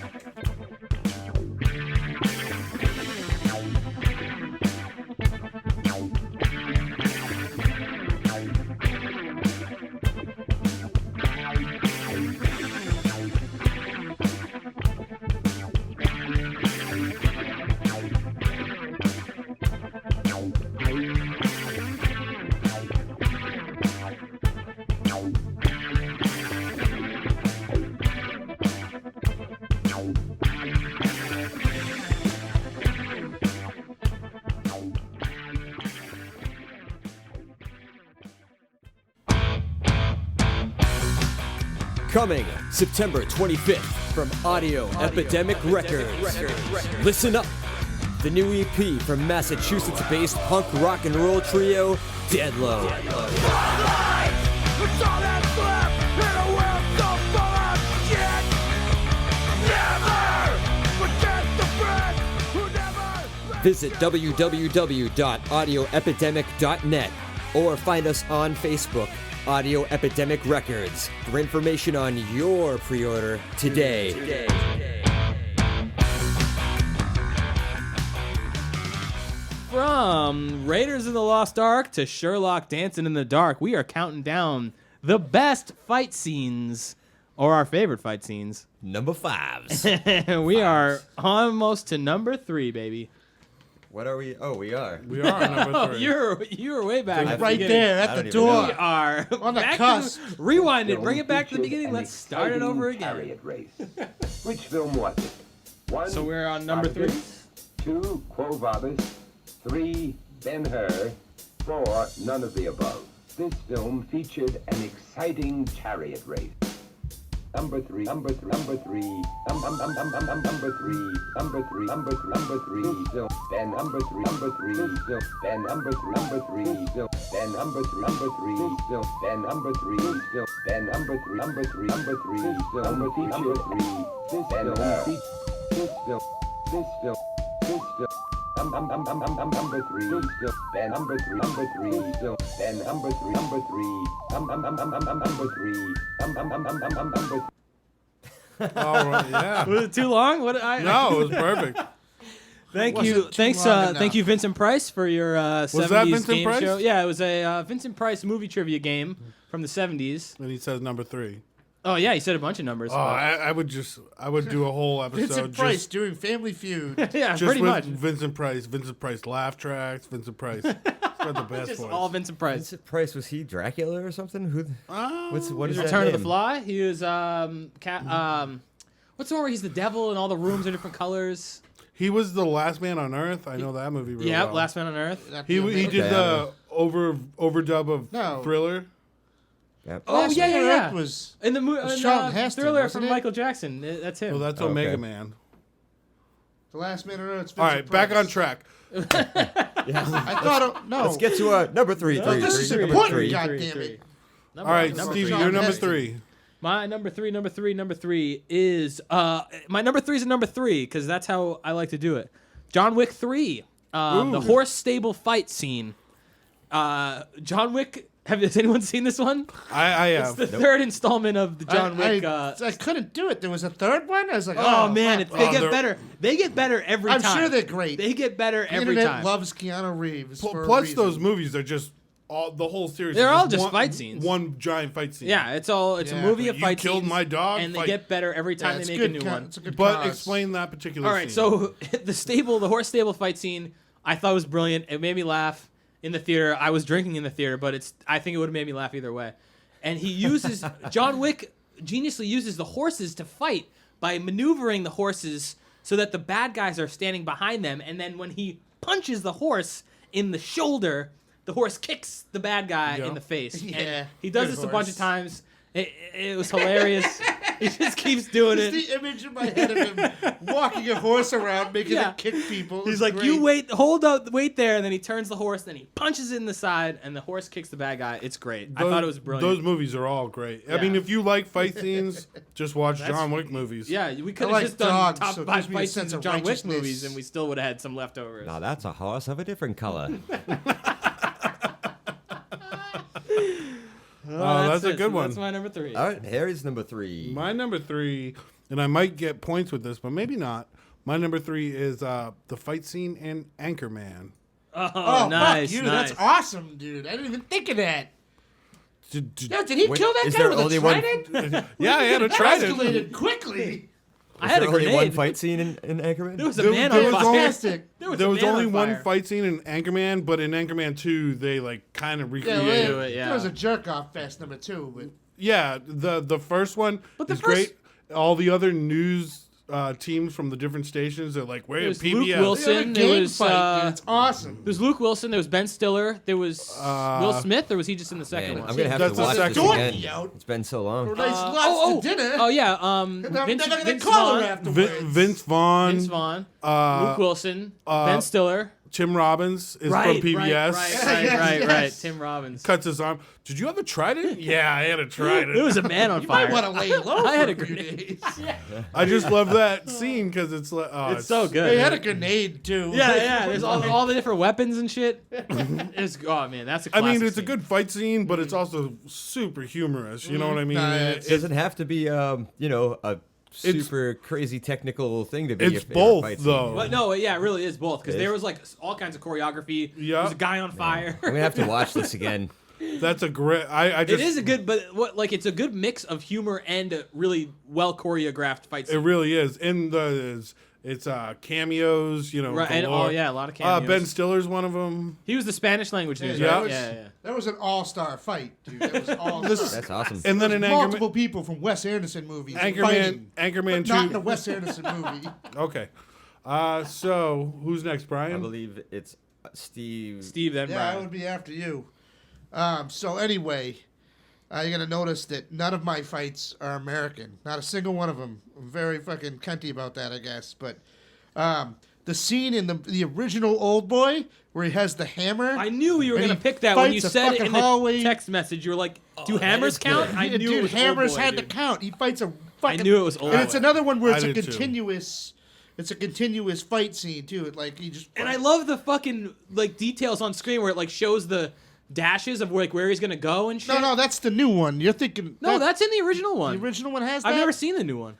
Coming September 25th from Audio Epidemic Records. Listen up. The new EP from Massachusetts-based punk rock and roll trio Deadlow. Visit www.audioepidemic.net or find us on Facebook, Audio Epidemic Records, for information on your pre-order today. From Raiders of the Lost Ark to Sherlock Dancing in the Dark, we are counting down the best fight scenes, or our favorite fight scenes. number 5s. We are almost to number 3, baby. What are we? Oh, we are. We are on number Oh, 3. you're way back. at the Right beginning. there I at don't the even door. know. We are On the back cusp. To, rewind it, bring it back to the beginning. Let's start it over again. Chariot race. Which film was it? 1. So we're on number 3. Spartacus, 2. Quo Vadis. 3. Ben-Hur. 4, none of the above. This film featured an exciting chariot race. Number 3. This film, then number 3. Then number 3. Then number 3. Then number 3. Then number 3. Number 3. Number 3. This film, number 3. Then number 3. Then number 3. Number 3. All right, yeah. Was it too long? What? No, it was perfect. Thank Wasn't you. too Thanks. long Thank you, Vincent Price, for your 70s that Vincent game Price? show. Yeah, it was a Vincent Price movie trivia game from the 70s. And he says number 3. Oh yeah, he said a bunch of numbers. Oh, I would do a whole episode Vincent Price doing Family Feud. yeah, just pretty with much. Vincent Price laugh tracks, Vincent Price. He's got the best Just voice. all Vincent Price. Vincent Price, was he Dracula or something? What is that Return of the name? Fly. He was what's the one where he's the devil and all the rooms are different colors? He was the Last Man on Earth. I know that movie really Yeah, well. Last Man on Earth. He did the overdub of No. Thriller. Yep. Oh Last yeah, Man yeah, on yeah. Earth was In the Charlton Heston, Thriller wasn't from it? Michael Jackson. That's him. Oh, that's Okay. Omega Man. The Last Man on Earth. All right, back on track. I thought no. Let's get to number 3. No, this is Number important, 3. God damn it. All right, number Steve, three. you're number Heston. 3. My number three is my number 3 is a number 3 because that's how I like to do it. John Wick 3, the horse stable fight scene. John Wick. Has anyone seen this one? I It's have. the third installment of the John Wick. I couldn't do it. There was a third one. I was like, oh man, fuck. they get they're- better. They get better every I'm time. sure they're great. They get better The every internet time. loves Keanu Reeves. for a Plus, reason. those movies are just the whole series. They're is all just one, fight scenes. One giant fight scene. Yeah, it's a Yeah, movie of you fight killed scenes, my dog, and they fight. get better every Yeah, time it's they make a good new one. It's a good But cause. explain that particular All right, scene. so the horse stable fight scene, I thought was brilliant. It made me laugh in the theater. I was drinking in the theater, but I think it would have made me laugh either way. And he uses John Wick geniusly uses the horses to fight by maneuvering the horses so that the bad guys are standing behind them, and then when he punches the horse in the shoulder, the horse kicks the bad guy in the face. Yeah, And he does good this a bunch of horse. times. It was hilarious. He just keeps doing It's it. the image in my head of him walking a horse around, making Yeah. it kick people. He's It's like, great. you wait, hold up, wait there, and then he turns the horse, then he punches it in the side, and the horse kicks the bad guy. It's great. I thought it was brilliant. Those movies are all great. I Yeah. mean, if you like fight scenes, just watch John Wick movies. yeah, we could I have like just done dogs, top so it 5 gives me a fight sense scenes of of John Wick righteousness. movies, and we still would have had some leftovers. Now that's a horse of a different color. Oh, that's a it. good So one. That's my number 3. All right, Harry's number 3. My number 3, and I might get points with this, but maybe not. My number 3 is the fight scene in Anchorman. Oh, nice, fuck you. nice. That's awesome, dude. I didn't even think of that. Did- Yo, did he Wait, kill that is guy there with only a one- trident? Yeah, I had to That try it. escalated quickly. I had a Is there only one grenade. fight scene in Anchorman? There was a There- man there on was fire. only- Fantastic. There was, There a was man only on one fire. fight scene in Anchorman, but in Anchorman 2, they like kind of Yeah, recreated do it, yeah. There was a jerk off fest number 2. But Yeah, the first one But the is first- great. All the other news teams from the different stations are like, where It is was Luke PBS? Wilson. the There game was, fight, dude, it's awesome. There was Luke Wilson. There was Ben Stiller. There was Will Smith, or was he just in the second Man, one? I'm gonna have That's to the watch this second one. again. Out. It's been so long. Nice lobster dinner. Oh yeah, And I'm Vince, never gonna Vince call her Vaughn, afterwards. Vince Vaughn, Vince Vaughn, Luke Wilson, Ben Stiller. Tim Robbins is Right, from PBS. Right. Tim Robbins. Cuts his arm. Did you have a trident? Yeah, I had a trident. There was a man on You fire. might want to lay low I had for a a few grenade. days. I just love that scene because it's like, oh, It's so good. They had a grenade too. Yeah. There's all the different weapons and shit. It's oh man, that's a I classic mean, it's a scene. good fight scene, but it's also super humorous. You know what I mean? Nah, It- It doesn't have to be, a super crazy technical thing to be. it's a both, fight scene. though. But no, yeah, it really is both because It there is. was like all kinds of choreography. Yeah. There was a guy on fire. I'm gonna have to watch this again. That's a great. I just. It is a good, but it's a good mix of humor and a really well choreographed fight It scene. really is. In the it's cameos. You know. Right, and, galore. oh yeah, a lot of cameos. Ben Stiller's one of them. He was the Spanish language news, Yeah. right? Yeah. That was an all-star fight, dude. That was all-star. That's awesome. And then in Multiple Anchorman, people from Wes Anderson movies. Anchorman fighting, but 2. not in a Wes Anderson movie. Okay. So who's next, I Brian? believe it's Steve. Steve, then Yeah, I Brian. would be after you. So anyway, you're gonna notice that none of my fights are American. Not a single one of them. I'm very fucking cunty about that, I guess. But the scene in the original Old Boy where he has the hammer. I knew you were and going he to pick that when you fights a said it fucking in the hallway. text message. You were like, "Do that hammers is count?" good. I knew Dude, it was hammers Old Boy, had to dude. count. He fights a fucking. knew it was Old And it's Boy. another one where I it's a did too. continuous. It's a continuous fight scene too. It like he just. And I love the fucking like details on screen where it like shows the dashes of like where he's gonna go and shit. No, that's the new one. You're thinking. No, that's in the original one. the original one has that. I've never seen the new one.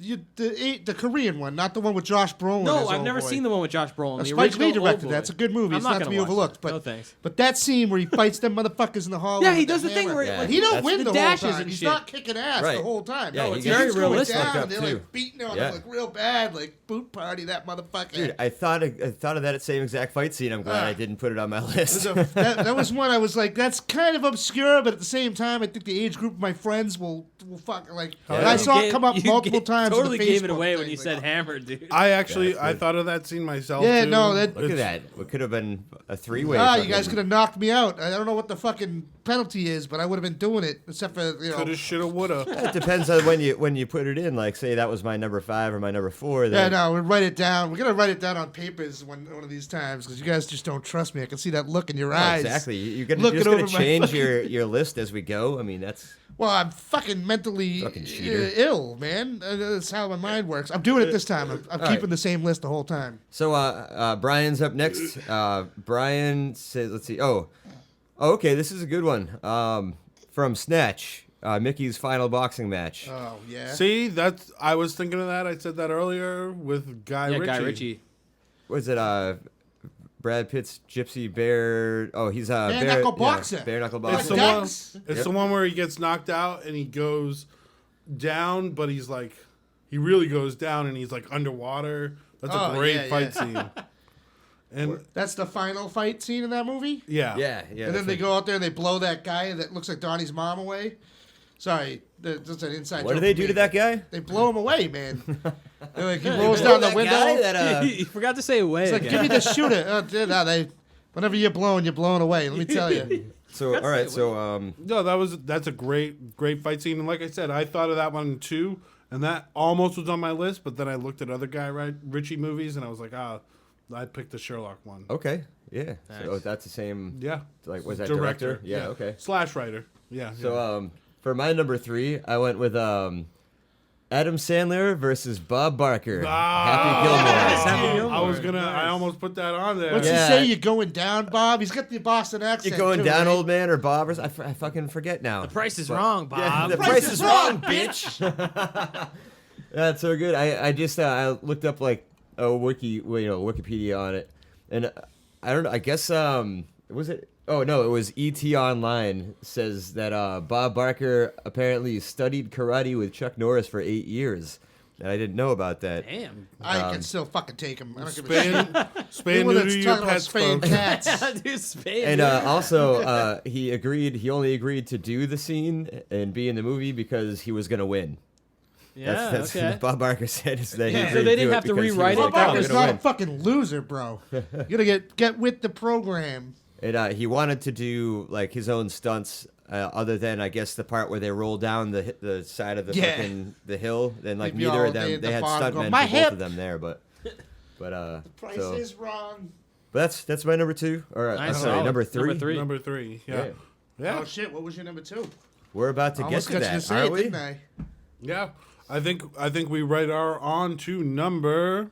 The Korean one, not the one with Josh Brolin. No, as I've Old never Boy. seen the one with Josh Brolin. The Spike original Lee directed Old that. Boy. It's a good movie. I'm It's not not to gonna be watch overlooked. that. But No thanks. But that scene where he fights them motherfuckers in the hallway. Yeah, with he does the thing hammer, where Yeah. like, he don't That's win the the whole dashes time. and He's shit. not kicking ass Right. the whole time. Yeah, no, he it's gets very just going realistic. down, Fucked up, they're too. like beating on Yeah. him like real bad, like boot party that motherfucker. Dude, I thought of that same exact fight scene. I'm glad I didn't put it on my list. that was one I was like, that's kind of obscure, but at the same time, I think the age group of my friends will fuck like. Yeah. I You saw it come up multiple times. on Totally the gave it Facebook away when thing, you like, said hammer, dude. I actually Yeah, I good. thought of that scene myself. Yeah, too. no, that- Look at that. It could have been a three-way. you guys could have knocked me out. I don't know what the fucking penalty is, but I would have been doing it, except for Coulda, shoulda, woulda. It depends on when you put it in. Like, say that was my number 5 or my number 4. Yeah, Then, no, we write it down. We're gonna write it down on papers one of these times because you guys just don't trust me. I can see that look in your Oh, eyes. exactly. You're Looking just gonna over my change fucking- your list as we go. I mean, that's Well, I'm fucking mentally Fucking cheater. ill, man. That's how my mind works. I'm doing it this time. I'm All keeping right. the same list the whole time. so. Brian's up next. Brian says, "Let's see. Oh, okay. This is a good one. From Snatch, Mickey's final boxing match. Oh yeah. See, I was thinking of that. I said that earlier with Guy Yeah, Ritchie. Guy Ritchie. Was it Brad Pitt's Gypsy Bear? Oh, he's Bare knuckle boxer. Bare knuckle It's boxer. the one. Ducks. It's Yep. the one where he gets knocked out and he goes down, but he's like, he really goes down and he's like underwater. That's a Oh, great yeah, fight yeah. scene. And That's the final fight scene in that movie. yeah, Yeah. And that's then they what- go out there and they blow that guy that looks like Donnie's mom away. Sorry, that's an inside. What joke do they for do me. to that guy? They blow him away, man. They're like, he Yeah, rolls they down That the window. guy that, you forgot to say away. It's like, give me the shooter. Whenever you're blown away. Let me tell you. So all right. So No, that's a great fight scene. And like I said, I thought of that one too, and that almost was on my list. But then I looked at other Guy Ritchie movies, and I was like, I picked the Sherlock one. okay. Yeah. So Nice. that's the same. Yeah, Like, was that director. director? Yeah. Okay. Slash writer. Yeah. So yeah. for my number 3, I went with Adam Sandler versus Bob Barker. Happy Gilmore. I was gonna. I almost put that on there. What's Yeah. he say? You're going down, Bob? He's got the Boston accent. You going too, down, right? old man, or Bob? Or I fucking forget now. The price is But- wrong, Yeah, Bob. the price is wrong, bitch. That's so good. I just I looked up like a Wikipedia on it, and I don't know. I guess was it? Oh no, it was ET Online says that Bob Barker apparently studied karate with Chuck Norris for 8 years, and I didn't know about that. Damn. I can still fucking take him. I don't give a shit. Spay Anyone neuter that's your talking about pets, spaying folks. cats. Dude, Spade. And also, he only agreed to do the scene and be in the movie because he was gonna win. yeah, That's okay. what Bob Barker said. Is that he Yeah, so agreed they to didn't do have to because he was rewrite it. like, Bob "Oh, I'm Barker's gonna not a win." fucking loser, bro. You gotta get with the program. And he wanted to do like his own stunts, other than I guess the part where they roll down the side of the Yeah. fucking the hill. Then like They'd be neither all of them day at they the had bottom going, stuntmen "My for both hip!" of them there, but Price so, is wrong. but that's my number 2 or Nice, I'm sorry, solid. number 3. Number 3. Number 3. Yeah. Yeah. Oh shit! What was your number 2? We're about to get Almost to got you that, to say aren't it, we? didn't I? Yeah. I think we right are on to number.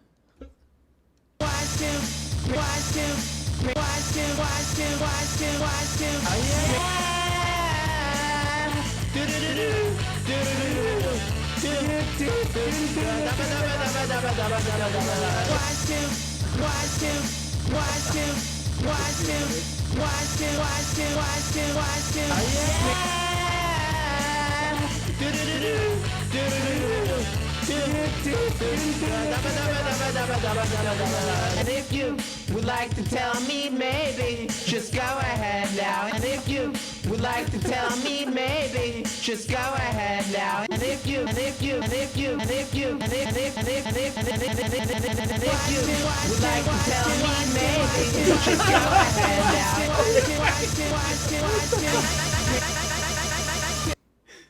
And if you would like to tell me maybe, just go ahead now. And if you would like to tell me maybe, just go ahead now. And if you would like to tell me maybe, just go ahead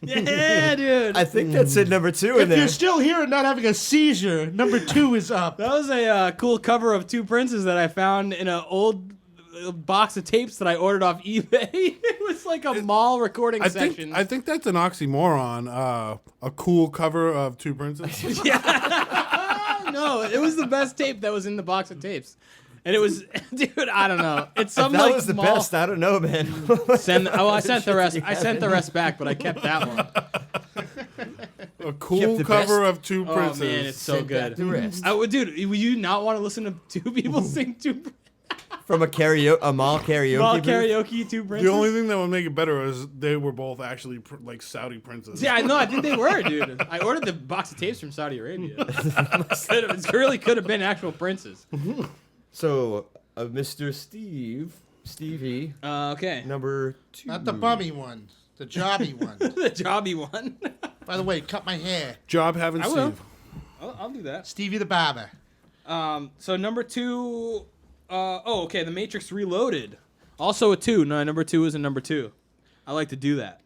Yeah, dude. I think that's it. Number 2 in If there. you're still here and not having a seizure, number 2 is up. That was a cool cover of Two Princes that I found in an old box of tapes that I ordered off eBay. It was like a mall recording section. I think that's an oxymoron. A cool cover of Two Princes. No, it was the best tape that was in the box of tapes. And it was, dude, I don't know. It's some that like was the small, best. I don't know, man. I sent the rest. I sent the rest back, but I kept that one. A cool Kept the cover best. of Two Oh Princes. man, it's so good. The rest. Dude, would you not want to listen to two people sing two From a mall karaoke. mall booth? karaoke Two Princes? The only thing that would make it better is they were both actually like Saudi princes. Yeah, I know. I think they were, dude. I ordered the box of tapes from Saudi Arabia. It really could have been actual princes. So, Mr. Stevie, Okay. number 2. Not the bummy one, the jobby one. The jobby one. By the way, cut my hair. Job having I will. Steve. I'll do that. Stevie the barber. So number 2. Okay. The Matrix Reloaded. Also a 2. No, number 2 is a number 2. I like to do that.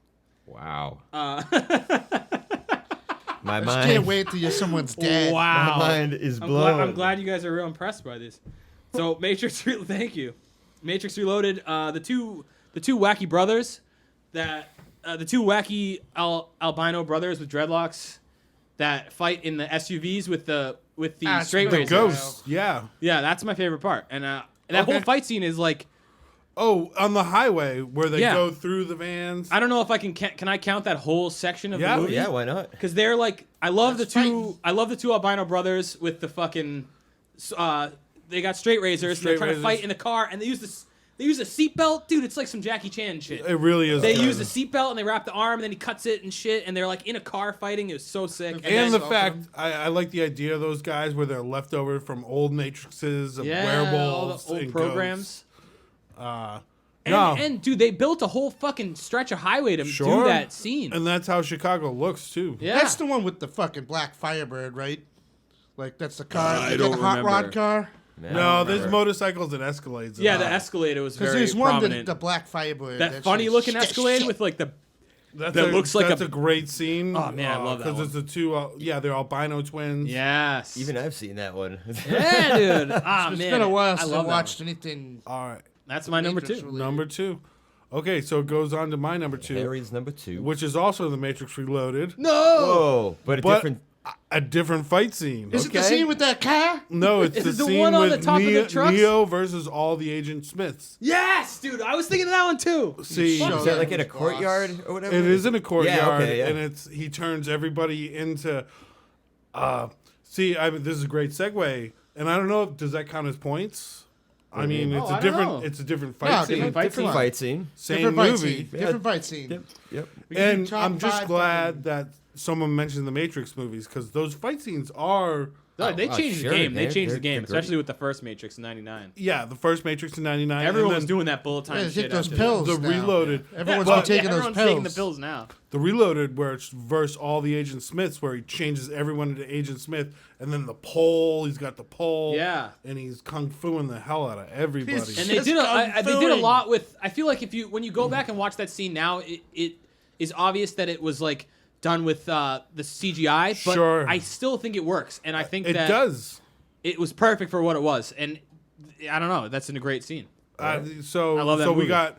Wow. I My just mind. can't wait till you're someone's dad. Wow. My mind is I'm blown. glad, I'm glad you guys are real impressed by this. So thank you. Matrix Reloaded. The two wacky brothers that the two wacky albino brothers with dreadlocks that fight in the SUVs with the straight the razors. Ghosts. Yeah. Yeah, that's my favorite part. And that whole fight scene is like, Oh, on the highway where they Yeah. go through the vans. I don't know if I can I count that whole section of Yeah, the movie? Yeah, why not? Because they're like, I love That's the two albino brothers with the fucking, they got straight razors. And they're Straight trying razors. to fight in the car, and they use a seatbelt, dude. It's like some Jackie Chan shit. It really is. They good. use the seatbelt and they wrap the arm, and then he cuts it and shit, and they're like in a car fighting. It was so sick. And then- the fact, I like the idea of those guys where they're left over from old Matrixes of yeah, werewolves all the old and programs. ghosts. And dude, they built a whole fucking stretch of highway to do that scene. And that's how Chicago looks too. yeah, That's the one with the fucking black Firebird, right? Like that's the car. I the don't hot remember. rod car. Man, I No, don't there's remember. motorcycles and Escalades. yeah. The Escalade was Because very there's one prominent. the black Firebird. that funny looking Escalade with like the That's that looks like that's a- a great scene. Oh, man, I love that Because it's the two, they're albino twins. yes. Even I've seen that one. yeah, dude. Ah It's man, been a while I since I love that watched one. anything. All right, That's my number Matrix 2. related. number 2. Okay, so it goes on to my number 2, Harry's number 2. which is also the Matrix Reloaded, No. Whoa, but a but different. a different fight scene. Is it the Okay. scene with that car? No, it's Is the it the scene one on with the top of the trucks? Neo versus all the Agent Smiths. Yes, dude. I was thinking of that one too. See, Show Is that like Yeah, in a boss. courtyard or whatever? it is in a courtyard, okay, yeah. and he turns everybody into. This is a great segue, and I don't know, does that count as points? I mean, Oh, it's I a don't different, know. it's a different fight No, scene, different Different fight scene. same Different fight movie, scene. Different fight scene. Yep. We can do and top I'm just 5 glad that someone mentioned the Matrix movies because those fight scenes are. No, they changed sure, the game. They they're- changed the they're game, great. especially with the first Matrix in '99. Yeah, the first Matrix in '99. Everyone and was then doing that bullet time Yeah, shit. take those after pills. the now. Reloaded. Everyone's But- been taking those everyone's pills. taking the pills now. The Reloaded, where it's versus all the Agent Smiths, where he changes everyone into Agent Smith, and then the pole, he's got the pole, Yeah. and he's kung fuing the hell out of everybody. And they Just did they did a kung-fuing. lot with. I feel like when you go back and watch that scene now, it is obvious that it was like done with the CGI, but Sure. I still think it works, and I think it that does. it was perfect for what it was. And I don't know, that's a great scene. So I love that so we movie. got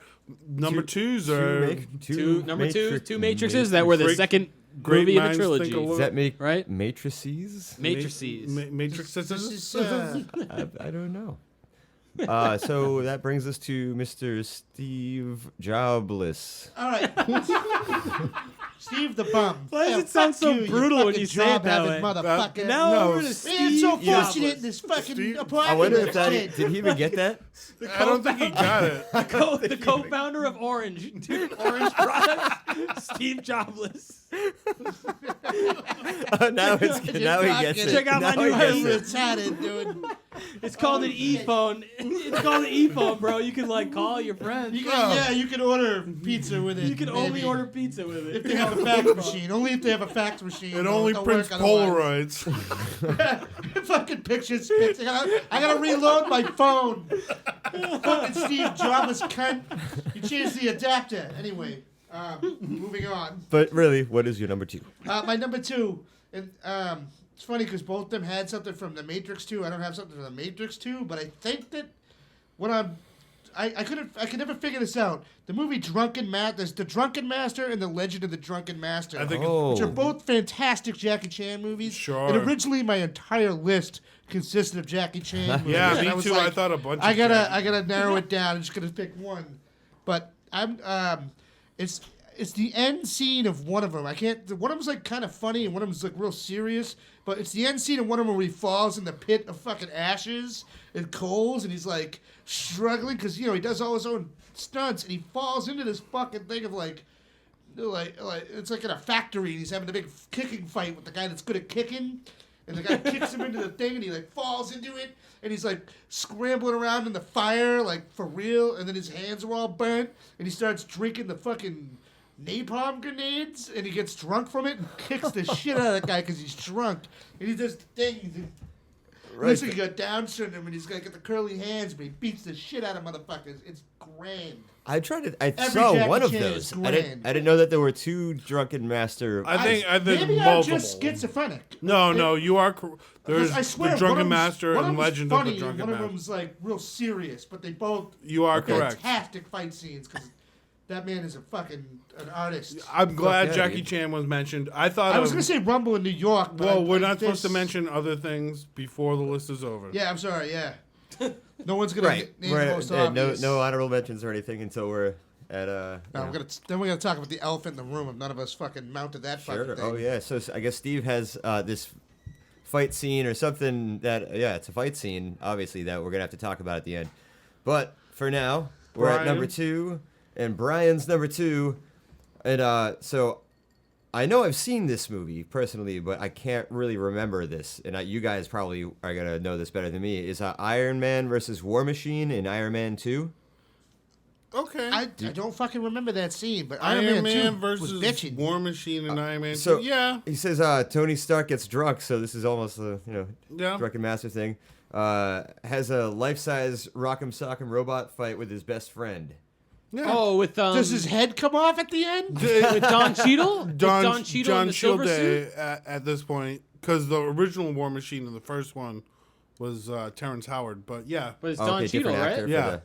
number twos are Two Matrixes that were the Great- second great movie of the minds trilogy. think alike. Does that make Right? matrices? Matrices. Matrix This sisters. is, I don't know. So that brings us to Mr. Steve Jobless. all right. Steve the bum. Why does Yeah, it sound fuck so you, brutal when fucking you say it that job-having way? Motherfucker. Now No, over to Man, Steve so Jobless. fortunate in this fucking Steve- apartment. I wonder if with that a kid. did he even get that? I don't think he got it. The co-founder of Orange, Orange Products, Steve Jobless. Now he gets it. Check out my Now new he gets house. it. Retarded, dude. It's called an e-phone. It's called an e-phone, bro. You can like call your friends. You can, you can order pizza with it. You can only maybe. order pizza with If it. they have a fax machine. Only if they have a fax machine. It only They'll prints work otherwise. Polaroids. Fucking pictures. I gotta reload my phone. Fucking Steve Jobs cunt. You changed the adapter. Anyway, moving on. But really, what is your number 2? My number 2, and it's funny because both of them had something from The Matrix 2. I don't have something from The Matrix 2, but I think that what I could never figure this out. The movie there's The Drunken Master and The Legend of the Drunken Master. I think which are both fantastic Jackie Chan movies. Sure. And originally my entire list consisted of Jackie Chan movies. Yeah, and me was too. I thought a bunch I of gotta Jackie. narrow it down. I'm just gonna pick one. But it's the end scene of one of them. One of them's like kind of funny and one of them's like real serious. But it's the end scene of one of them where he falls in the pit of fucking ashes and coals and he's like struggling because he does all his own stunts and he falls into this fucking thing of like it's like in a factory and he's having a big kicking fight with the guy that's good at kicking. And the guy kicks him into the thing, and he like falls into it, and he's like scrambling around in the fire, like for real. And then his hands are all burnt, and he starts drinking the fucking napalm grenades, and he gets drunk from it and kicks the shit out of that guy because he's drunk. And he does the thing. Looks like he got Down syndrome, and he's got the curly hands, but he beats the shit out of motherfuckers. It's grand. I Every saw Jackie one of Chan those. is I grand. didn't know that there were 2 Drunken Master. I think Maybe multiple. I'm just schizophrenic. No, you are. There's I swear, the Drunken one of 'em's- Master one of and 'em's Legend funny, of the Drunken and one Master. of them's like real serious, but they both You are correct. fantastic fight scenes because that man is an artist. I'm glad yeah, Jackie dude. Chan was mentioned. I thought I was gonna say Rumble in New York. But Well, I we're like not supposed to this. mention other things before the list is over. Yeah, I'm sorry. Yeah, no one's gonna Right. name the most no obvious. honorable mentions or anything until we're at No, you know. we're gonna talk about the elephant in the room. If none of us fucking mounted that fucking Sure. thing. Oh yeah. So I guess Steve has this fight scene or something that it's a fight scene, obviously, that we're gonna have to talk about at the end. But for now, we're at number Brian? 2, and Brian's number 2, and so I know I've seen this movie personally, but I can't really remember this, and you guys probably are gonna know this better than me. Is Iron Man versus War Machine in Iron Man 2? Okay. I don't fucking remember that scene, but Iron Man 2 versus was bitching. War Machine and Iron Man. So 2. Yeah. he says Tony Stark gets drunk, so this is almost a Yeah. Drunken Master thing. Has a life-size Rock'em Sock'em robot fight with his best friend. Yeah. Oh, with Does his head come off at the end? with Don Cheadle? With Don Cheadle in John the silver Shielday suit? at this point, because the original War Machine in the first one was Terrence Howard. But yeah, But it's Oh, Don okay, Cheadle, different right? actor. Yeah.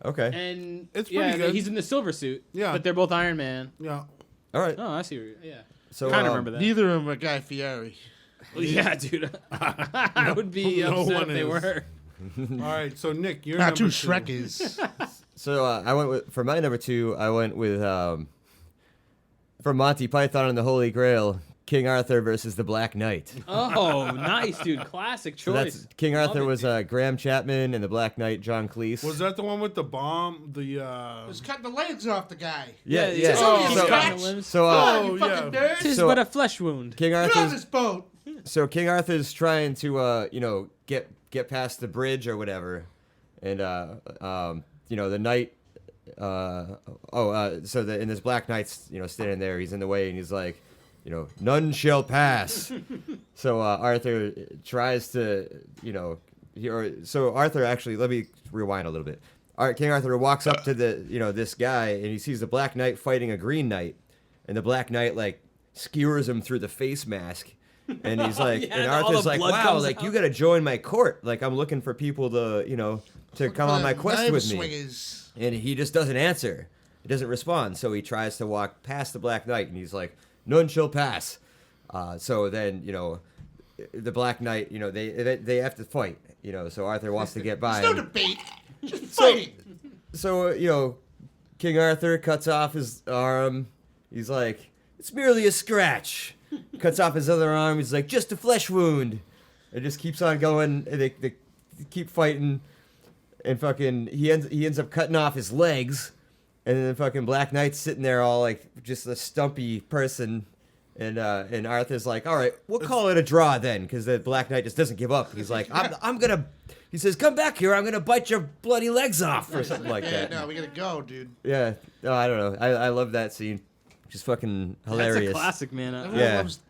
Okay. And It's yeah, pretty good. he's in the silver suit. Yeah. But they're both Iron Man. yeah. All right. Oh, I see. Yeah. So Kind of remember that. Neither of them are Guy Fieri. Yeah, dude. I would be No upset one if they is. were. All right. So Nick, you're Not number too 2. Shrek is. So I went with for my number 2. I went with from Monty Python and the Holy Grail, King Arthur versus the Black Knight. Oh, nice, dude. Classic So choice. that's King Love Arthur it, was dude. Graham Chapman and the Black Knight John Cleese. Was that the one with the bomb? The Just cut the legs off the guy. Yeah, it's yeah. just only a he's So, got scratch. the limbs. so, Oh, you yeah. fucking nerd. Tis so- but a flesh wound. King Get on Arthur's this boat. So King Arthur's trying to get past the bridge or whatever, and the knight in this Black Knight's standing there, he's in the way and he's like, none shall pass. So Arthur tries to Arthur actually, let me rewind a little bit. King Arthur walks up to this guy and he sees the Black Knight fighting a Green Knight, and the Black Knight like skewers him through the face mask. And he's like, Yeah, and all Arthur's the like, blood wow, comes like out. you gotta join my court. Like I'm looking for people to come on my quest Knife with me. swingers. And he just doesn't answer. He doesn't respond. So he tries to walk past the Black Knight, and he's like, none shall pass. So then the Black Knight, they have to fight. So Arthur wants to get by. There's no him. debate. Just fighting. So King Arthur cuts off his arm. He's like, it's merely a scratch. Cuts off his other arm. He's like, just a flesh wound. It just keeps on going. And they keep fighting. And fucking, he ends up cutting off his legs. And then fucking Black Knight's sitting there all like just a stumpy person. And Arthur's like, all right, we'll call it a draw then, because the Black Knight just doesn't give up. He's like, I'm gonna. He says, come back here. I'm gonna bite your bloody legs off, or something like Yeah, that. no, we gotta go, dude. Yeah. No, I don't know. I love that scene. Just fucking hilarious. That's a classic, man. Everyone Yeah. loves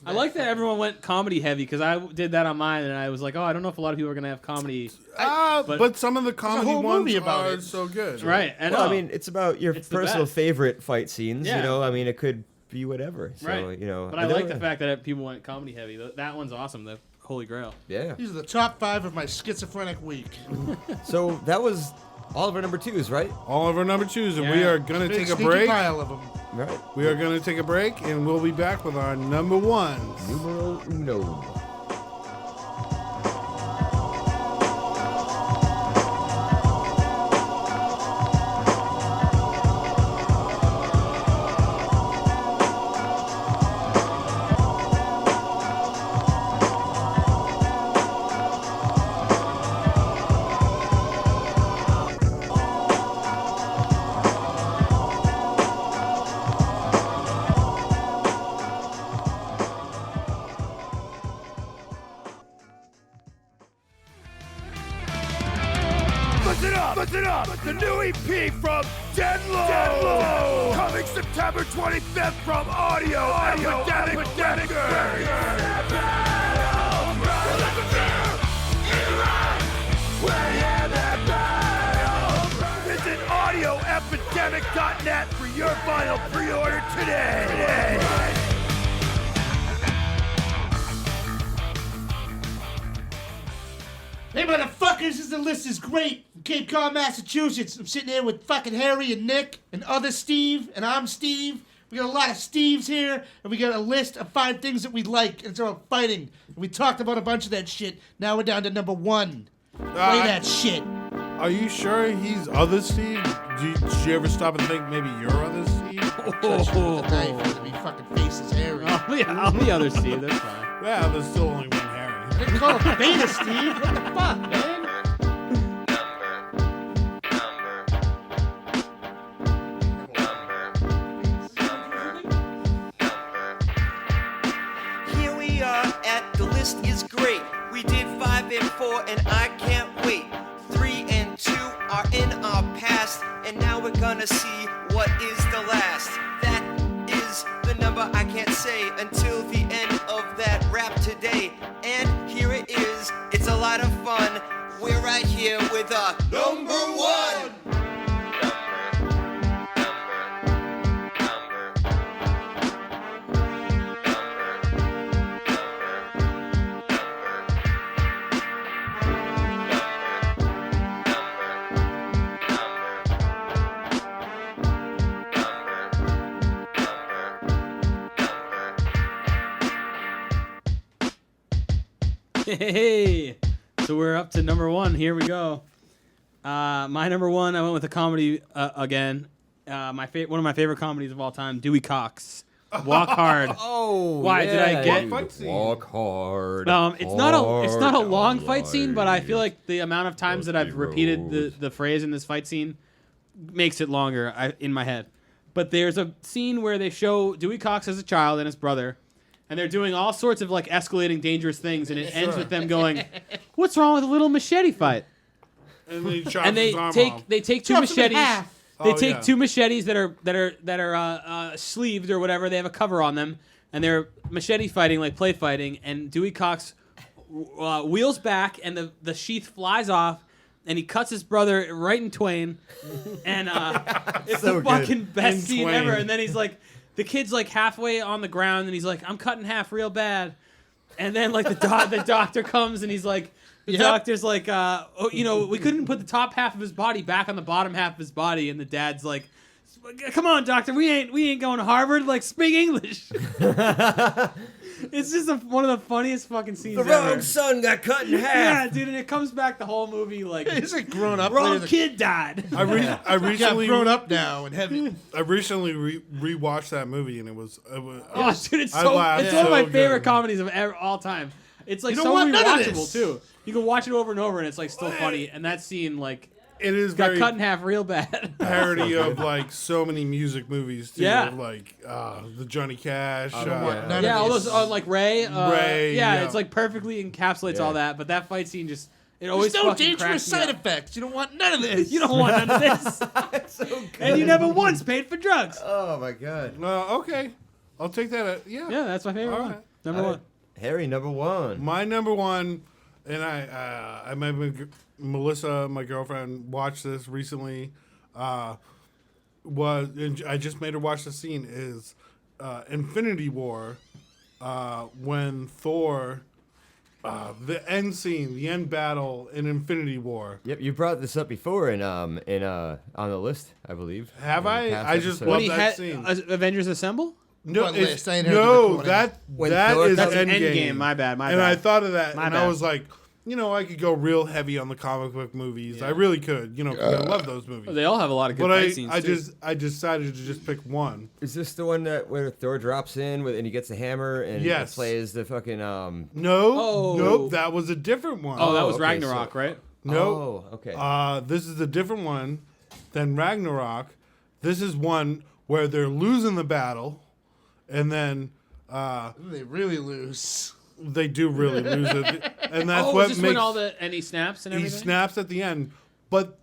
I like that everyone went comedy heavy because I did that on mine and I was like, oh, I don't know if a lot of people are gonna have comedy. But some of the comedy whole ones movie about are it. so good. Right. And Well, I mean, it's about your It's the personal best. favorite fight scenes. Yeah. You know, I mean, it could be whatever. So, right. you know, But I like the fact that people went comedy heavy. That one's awesome. The Holy Grail. Yeah. These are the top 5 of my schizophrenic week. So that was all of our number 2s, right? All of our number 2s, and we Yeah. are gonna Big take a sneaky break. pile of them. Right. We are gonna take a break, and we'll be back with our number 1s. Numero uno. Listen up! The new EP from Deadlow! Coming September 25th from Audio Epidemic Visit audioepidemic.net for your vinyl pre-order today! Hey, motherfuckers, the list is great. From Cape Cod, Massachusetts. I'm sitting here with fucking Harry and Nick and other Steve, and I'm Steve. We got a lot of Steves here, and we got a list of 5 things that we like, and it's about fighting. And we talked about a bunch of that shit. Now we're down to number 1. Play that shit. Are you sure he's other Steve? Did you ever stop and think maybe you're other Steve? Touch you with a knife, and he fucking faces Harry. I'll be other Steve. That's fine. Yeah, there's still only one Harry. I didn't call him Beta Steve. What the fuck, man? Here we are at The List is Great. We did 5 and 4 and I can't wait. 3 and 2 are in our past, and now we're gonna see what is the last. That is the number I can't say until the end of that rap today. And here it is, it's a lot of fun. We're right here with a number 1. Hey, so we're up to number 1. Here we go. My number 1, I went with a comedy again. One of my favorite comedies of all time, Dewey Cox. Walk Hard. Oh, Why did I get- Fight scene. Walk hard. It's not a long hard, fight scene, but I feel like the amount of times that I've repeated the phrase in this fight scene makes it longer in my head. But there's a scene where they show Dewey Cox as a child and his brother, and they're doing all sorts of like escalating dangerous things, and it ends with them going, "What's wrong with a little machete fight?" And he chops And his arm off. they take 2 Chops him in machetes. half. They Oh, take yeah. 2 machetes that are sleeved or whatever. They have a cover on them, and they're machete fighting, like play fighting. And Dewey Cox wheels back, and the sheath flies off, and he cuts his brother right in twain. And it's So the good. fucking best In scene twain. ever. And then he's like, the kid's like halfway on the ground, and he's like, "I'm cut in half real bad." And then like the doctor comes, and he's like. The doctor's like, we couldn't put the top half of his body back on the bottom half of his body, and the dad's like, "Come on, doctor, we ain't going to Harvard. Like, speak English." It's just one of the funniest fucking scenes The ever. wrong son got cut in Yeah, half. dude, and it comes back the whole movie like He's like grown up. wrong later. kid died. I Got recently grown up now and heavy. I recently rewatched that movie, and it was Oh, dude, it's I laughed one of my so favorite good. comedies of all time. It's like You so don't want none of rewatchable this. too. You can watch it over and over, and it's like still funny. And that scene, like, It is Got very cut in half real bad. parody of like so many music movies too. Yeah. Like the Johnny Cash. Yeah, all those like Ray. Ray, yeah, yeah. it's like perfectly encapsulates all that. But that fight scene just it always There's no fucking dangerous cracks me side up. effects. You don't want none of this. You don't want none of this. And you never once paid for drugs. Oh my god. Okay, I'll take that. Yeah. Yeah, that's my favorite All one. right. Number one. Harry, number one. My number one, and I made Melissa, my girlfriend, watch this recently. And I just made her watch the scene. Is Infinity War when Thor, the end scene, the end battle in Infinity War. Yep, you brought this up before in on the list, I believe. Have in I? the past I just episode. love He that had scene. Avengers Assemble. No, What it's, list? I ain't heard the no, recording. that When that Thor is comes- That's Endgame. Endgame. My bad. My and bad. I thought of that, My and bad. I was like, I could go real heavy on the comic book movies. I really could, 'cause I love those movies. They all have a lot of good But fight scenes too. I decided to just pick one. Is this the one that where Thor drops in and he gets the hammer and Yes. plays the fucking No, Oh. nope, that was a different one. Oh, that was okay, Ragnarok, so- right? Nope. Oh, okay. This is a different one than Ragnarok. This is one where they're losing the battle, and then They really lose. they do really lose it, and that's Oh, what is this makes when all the and he snaps and he everything? snaps at the end. But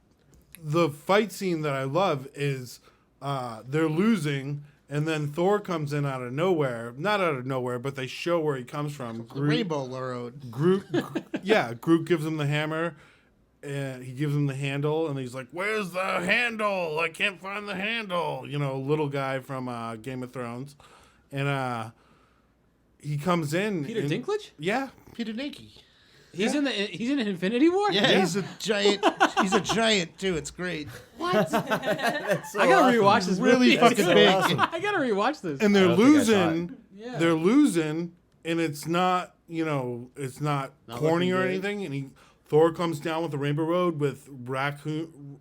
the fight scene that I love is they're losing, and then Thor comes in out of nowhere. Not out of nowhere, but they show where he comes from. The Rainbow Road. Groot gives him the hammer, and he gives him the handle, and he's like, "Where's the handle? I can't find the handle." Little guy from Game of Thrones, and he comes in. Peter Dinklage? Yeah, Peter Dinklage. He's in Infinity War. Yeah, he's a giant. He's a giant too. It's great. I gotta rewatch this. Really movie. fucking big. I gotta rewatch this. and they're don't think I saw losing. Yeah. They're losing, and it's not it's not corny looking or good. anything. And Thor comes down with the Rainbow Road with raccoon.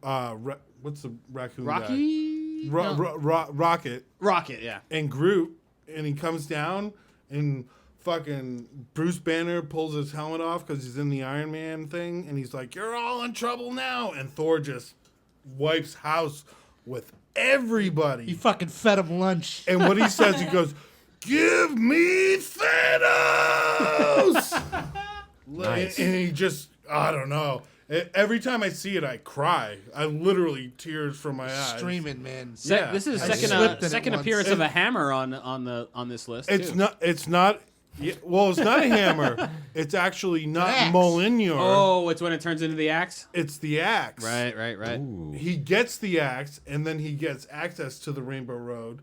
What's the raccoon guy? Rocky. Rocket Rocket. Yeah. and Groot, and he comes down, and fucking Bruce Banner pulls his helmet off because he's in the Iron Man thing, and he's like, "You're all in trouble now," and Thor just wipes house with everybody. He fucking fed him lunch. And what he says, he goes, "Give me Thanos!" Nice. And he just, I don't know. Every time I see it, I cry. I literally tears from my eyes. Streaming, man. Yeah. This is I second slipped in it second once. appearance of a hammer on this list. It's too. not. It's not. Well, it's not a hammer. It's actually not axe. Mjolnir. Oh, it's when it turns into the axe. It's the axe. Right. He gets the axe, and then he gets access to the Rainbow Road.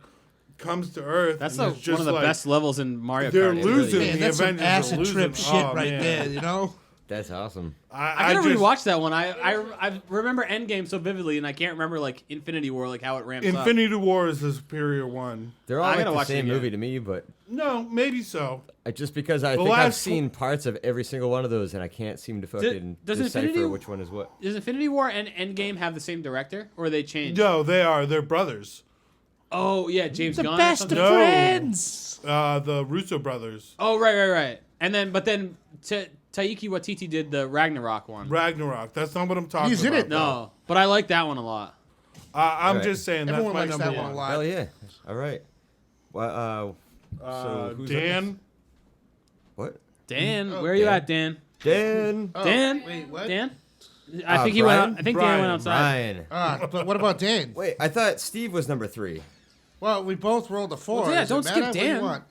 Comes to Earth. That's and one it's just of the like, best levels in Mario Kart. they're It really losing. is. Man, The that's some Avengers are acid losing. trip shit Oh, right man. there. You know. That's awesome. I gotta just- rewatch that one. I remember Endgame so vividly, and I can't remember like Infinity War, like how it ramps up. Infinity War is the superior one. They're I all like gotta the watch it same again. movie to me, but No, maybe so. just because I The think I've last seen parts of every single one of those, and I can't seem to fucking does decipher Infinity- which one is what. Does Infinity War and Endgame have the same director, or they changed? No, they're brothers. Oh yeah, James The Gunn. or best of something? No. friends. The Russo brothers. Oh right. And then Taiki Waititi did the Ragnarok one. Ragnarok. That's not what I'm talking He's in about. it, No, but I like that one a lot. I'm Right. just saying that's Everyone my likes number that one one. a lot. Hell yeah! All right. Well, so who's up Dan. next? What? Dan, where are you Dan. at, Dan? Dan. Dan? Wait, what? Dan? I think he went Brian? out. I think Dan Brian. went outside. Ryan. But what about Dan? Wait, I thought Steve was number 3. Well, we both rolled a 4. Well, yeah, Does it don't skip matter? What do you Dan. want?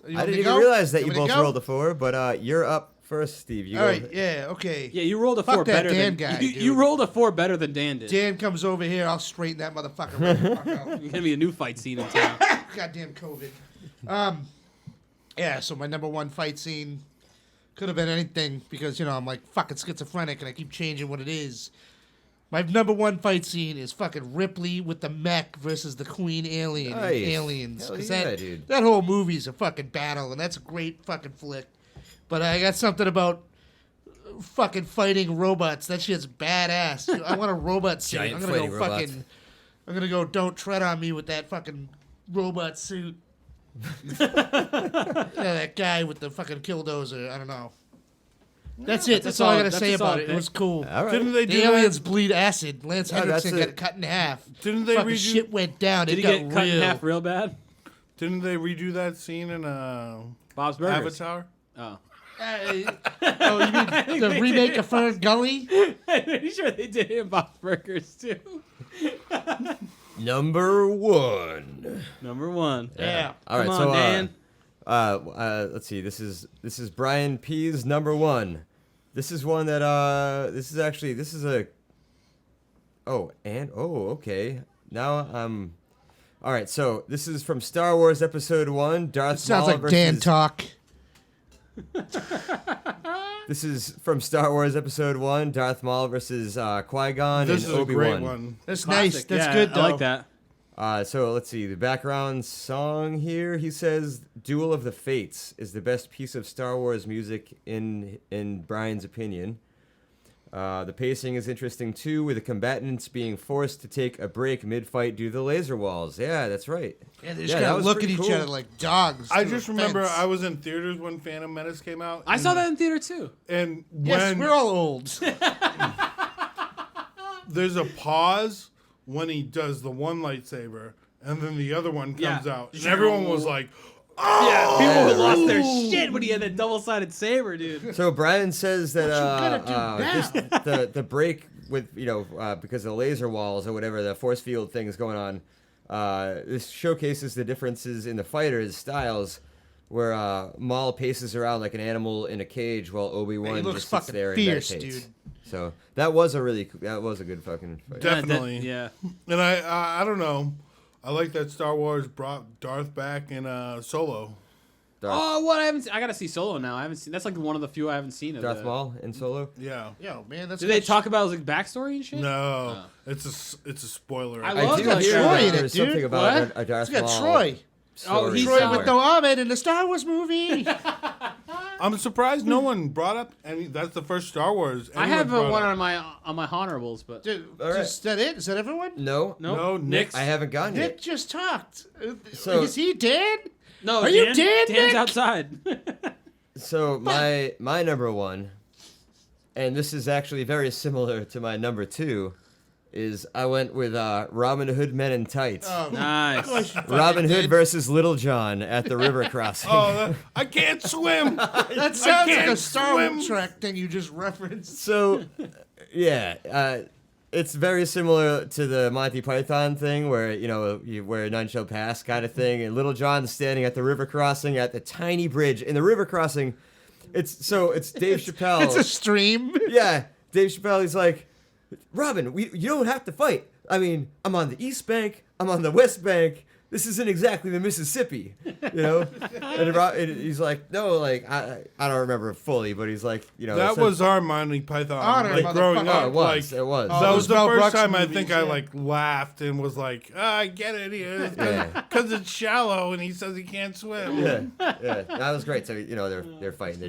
You I want me didn't to even go? realize that you want me both to go? rolled a 4, but you're up first, Steve. You All go. right, yeah, okay. Yeah, you rolled a Fuck 4 that better Dan than guy, you dude. rolled a 4 better than Dan did. Dan comes over here, I'll straighten that motherfucker right the fuck out. It's gonna be a new fight scene in town. Goddamn COVID. Yeah, so my number one fight scene could have been anything because, I'm like fucking schizophrenic and I keep changing what it is. My number one fight scene is fucking Ripley with the mech versus the Queen Alien in Nice. Aliens. Hell 'Cause yeah, dude. that whole movie's a fucking battle and that's a great fucking flick. But I got something about fucking fighting robots. That shit's badass. I want a robot suit. Giant I'm gonna fighting go robots. fucking. I'm gonna go. Don't tread on me with that fucking robot suit. Yeah, that guy with the fucking killdozer. I don't know. That's it. That's all I gotta say about it. It was cool. All right. Didn't they The do aliens that? bleed acid. Lance Yeah, that's Henriksen got it. cut in half. Didn't they Fucking redo? shit went down. Did It he got get cut in real. half real bad? Didn't they redo that scene in Bob's Burgers. Avatar? Oh. Oh, you mean the remake of Fern Gully? I'm pretty sure they did it in Bob's Burgers too. Number 1. Number 1. Yeah. All right, Come so on, Dan. let's see. This is Brian P's number 1. This is one that okay. Now all right, so this is from Star Wars Episode 1, Darth Sounds Maul like versus Dan talk. This is from Star Wars Episode 1, Darth Maul versus Qui-Gon This and is a great Obi-Wan. one. That's Classic. nice. That's Yeah, good, though. I like that. So let's see. The background song here, he says, "Duel of the Fates" is the best piece of Star Wars music in Brian's opinion. The pacing is interesting too, with the combatants being forced to take a break mid-fight due to the laser walls. Yeah, that's right. Yeah, they just that gotta was look at pretty each cool. other like dogs. I to just the remember fence. I was in theaters when Phantom Menace came out. I saw that in theater too. And Yes, when we're all old. there's a pause when he does the one lightsaber, and then the other one comes Yeah. out, and everyone was like, Yeah, people yeah. lost their shit when he had that double-sided saber, dude. So Brian says that gonna do the break with because of the laser walls or whatever the force field thing is going on. This showcases the differences in the fighters' styles, where Maul paces around like an animal in a cage while Obi-Wan He looks just sits fucking there fierce, and meditates. dude. So that was a good fucking fight. definitely. Yeah. And I don't know. I like that Star Wars brought Darth back in Solo. Oh, what? I gotta see Solo now. I haven't seen. That's like one of the few I haven't seen of Darth the- Maul in Solo. Yeah. Yo, man, that's Did they much- talk about his like backstory and shit? No, it's a spoiler. I I love do that hear show. that Troy in there's it, dude. something about What? a Darth It's got Maul Troy. story he's Troy somewhere. with no Ahmed in the Star Wars movie. I'm surprised no one brought up any. That's the first Star Wars. I anyone have brought one up. on my honorables, but Dude, All right. is that it? Is that everyone? No, No, Nick. I haven't gone Nick yet. just talked. So- Is he dead? no. Are you Dan, dead, Dan's Nick? outside. So my number 1, and this is actually very similar to my number 2, is I went with Robin Hood Men in Tights. Nice. Robin Hood versus Little John at the river crossing. I can't swim. That sounds like a can't Star swim. Trek thing you just referenced. So, yeah, it's very similar to the Monty Python thing where, where none shall pass kind of thing. And Little John's standing at the river crossing at the tiny bridge. In the river crossing, it's Dave Chappelle. It's a stream. Yeah, Dave Chappelle, he's like, Robin, you don't have to fight. I mean, I'm on the East Bank, I'm on the West Bank. This isn't exactly the Mississippi, And he's like, no, like, I don't remember it fully, but he's like, That was our Monty Python. Honor, like growing motherfucker. up, Oh, it was. like It was. Oh, that those was the Mel first Brooks time I movies, think yeah. I like laughed and was like, I get it, Yeah. because it's shallow and he says he can't swim. Yeah, that was great. So they're fighting.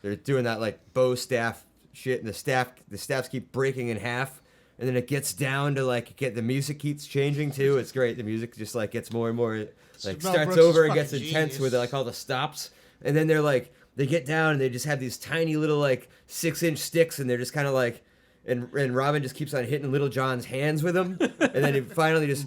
They're doing that like bow staff shit, and the staffs keep breaking in half, and then it gets down to like the music keeps changing too. It's great. The music just like gets more and more like Mel starts Brooks is over and gets fucking intense genius. with like all the stops, and then they get down and they just have these tiny little like 6-inch sticks, and they're just kind of like, and Robin just keeps on hitting Little John's hands with them, and then he finally just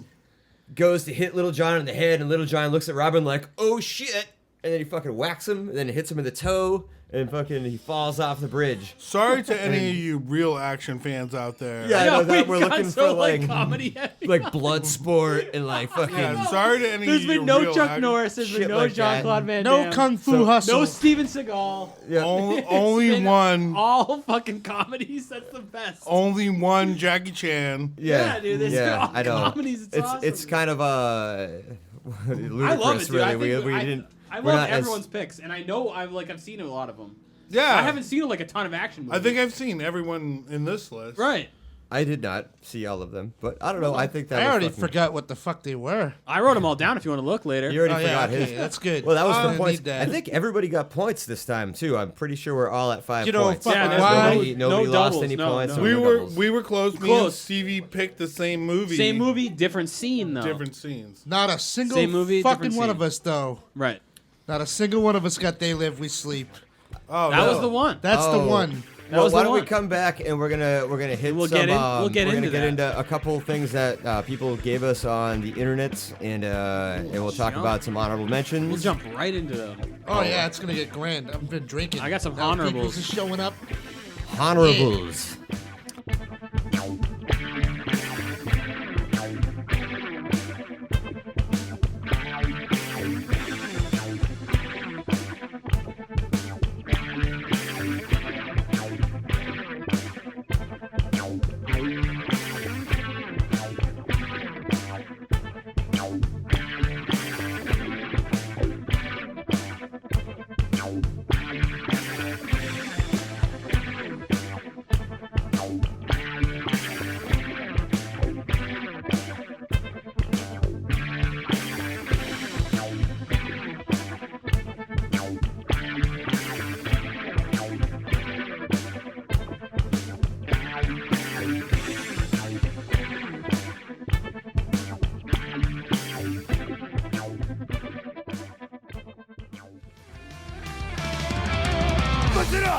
goes to hit Little John in the head, and Little John looks at Robin like, oh shit, and then he fucking whacks him, and then hits him in the toe, and fucking he falls off the bridge. Sorry to any of you real action fans out there. Yeah, I know that we've we're got looking so, for like comedy heavy. like blood sport and like fucking. Yeah, sorry to any There's of you been no real Chuck action- Norris. There's been shit no like Jean that. Claude Van No Damme. kung fu hustle. No Steven Seagal. Yeah. Only Been one. All fucking comedies. That's the best. Only one Jackie Chan. Yeah, dude, there's yeah, all I know. comedies, it's awesome. It's kind of ludicrous, I love it, dude. really. I, think we didn't. I we're love not as- everyone's picks, and I know I've seen a lot of them. Yeah. I haven't seen like a ton of action movies. I think I've seen everyone in this list. Right. I did not see all of them, but I don't know. I think that I was already fucking- forgot what the fuck they were. I wrote them all down if you want to look later. You already Oh, yeah, forgot okay, his. that's good. Well, that was I for didn't points. need that. I think everybody got points this time too. I'm pretty sure we're all at 5 You know, points. fucking Yeah, why? Nobody, nobody no lost doubles, any no, points. no. or We no were doubles. we were close. Me and Close. Stevie picked the same movie. Same movie, different scene though. Different scenes. Not a single Same movie, fucking different one scene. of us, though. Right. Not a single one of us got They Live, We Sleep. Oh, That was the one. That's the one. Well, was why the don't we one. come back and we're gonna hit We'll some. get in- we'll get we're gonna into get that. into a couple things that people gave us on the internet, and we'll talk Jump. about some honorable mentions. We'll jump right into them. Oh yeah, it's gonna get grand. I've been drinking. I got some Now honorables. people's just showing up. Honorables.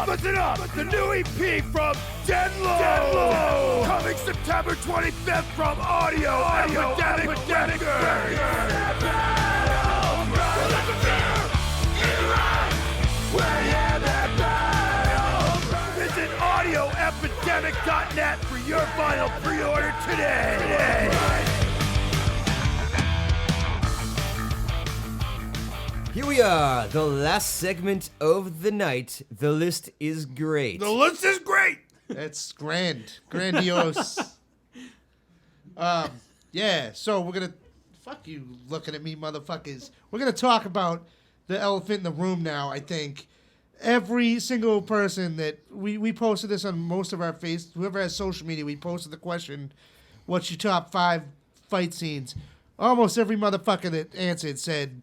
Listen up! The new EP from Deadlow! Coming September 25th from Audio Epidemic Visit audioepidemic.net for your vinyl pre-order today! Here we are, the last segment of the night. The list is great. The list is great. It's grandiose. Yeah. So we're gonna fuck you, looking at me, motherfuckers. We're gonna talk about the elephant in the room now. I think every single person that we posted this on most of our whoever has social media, we posted the question, "What's your top 5 fight scenes?" Almost every motherfucker that answered said,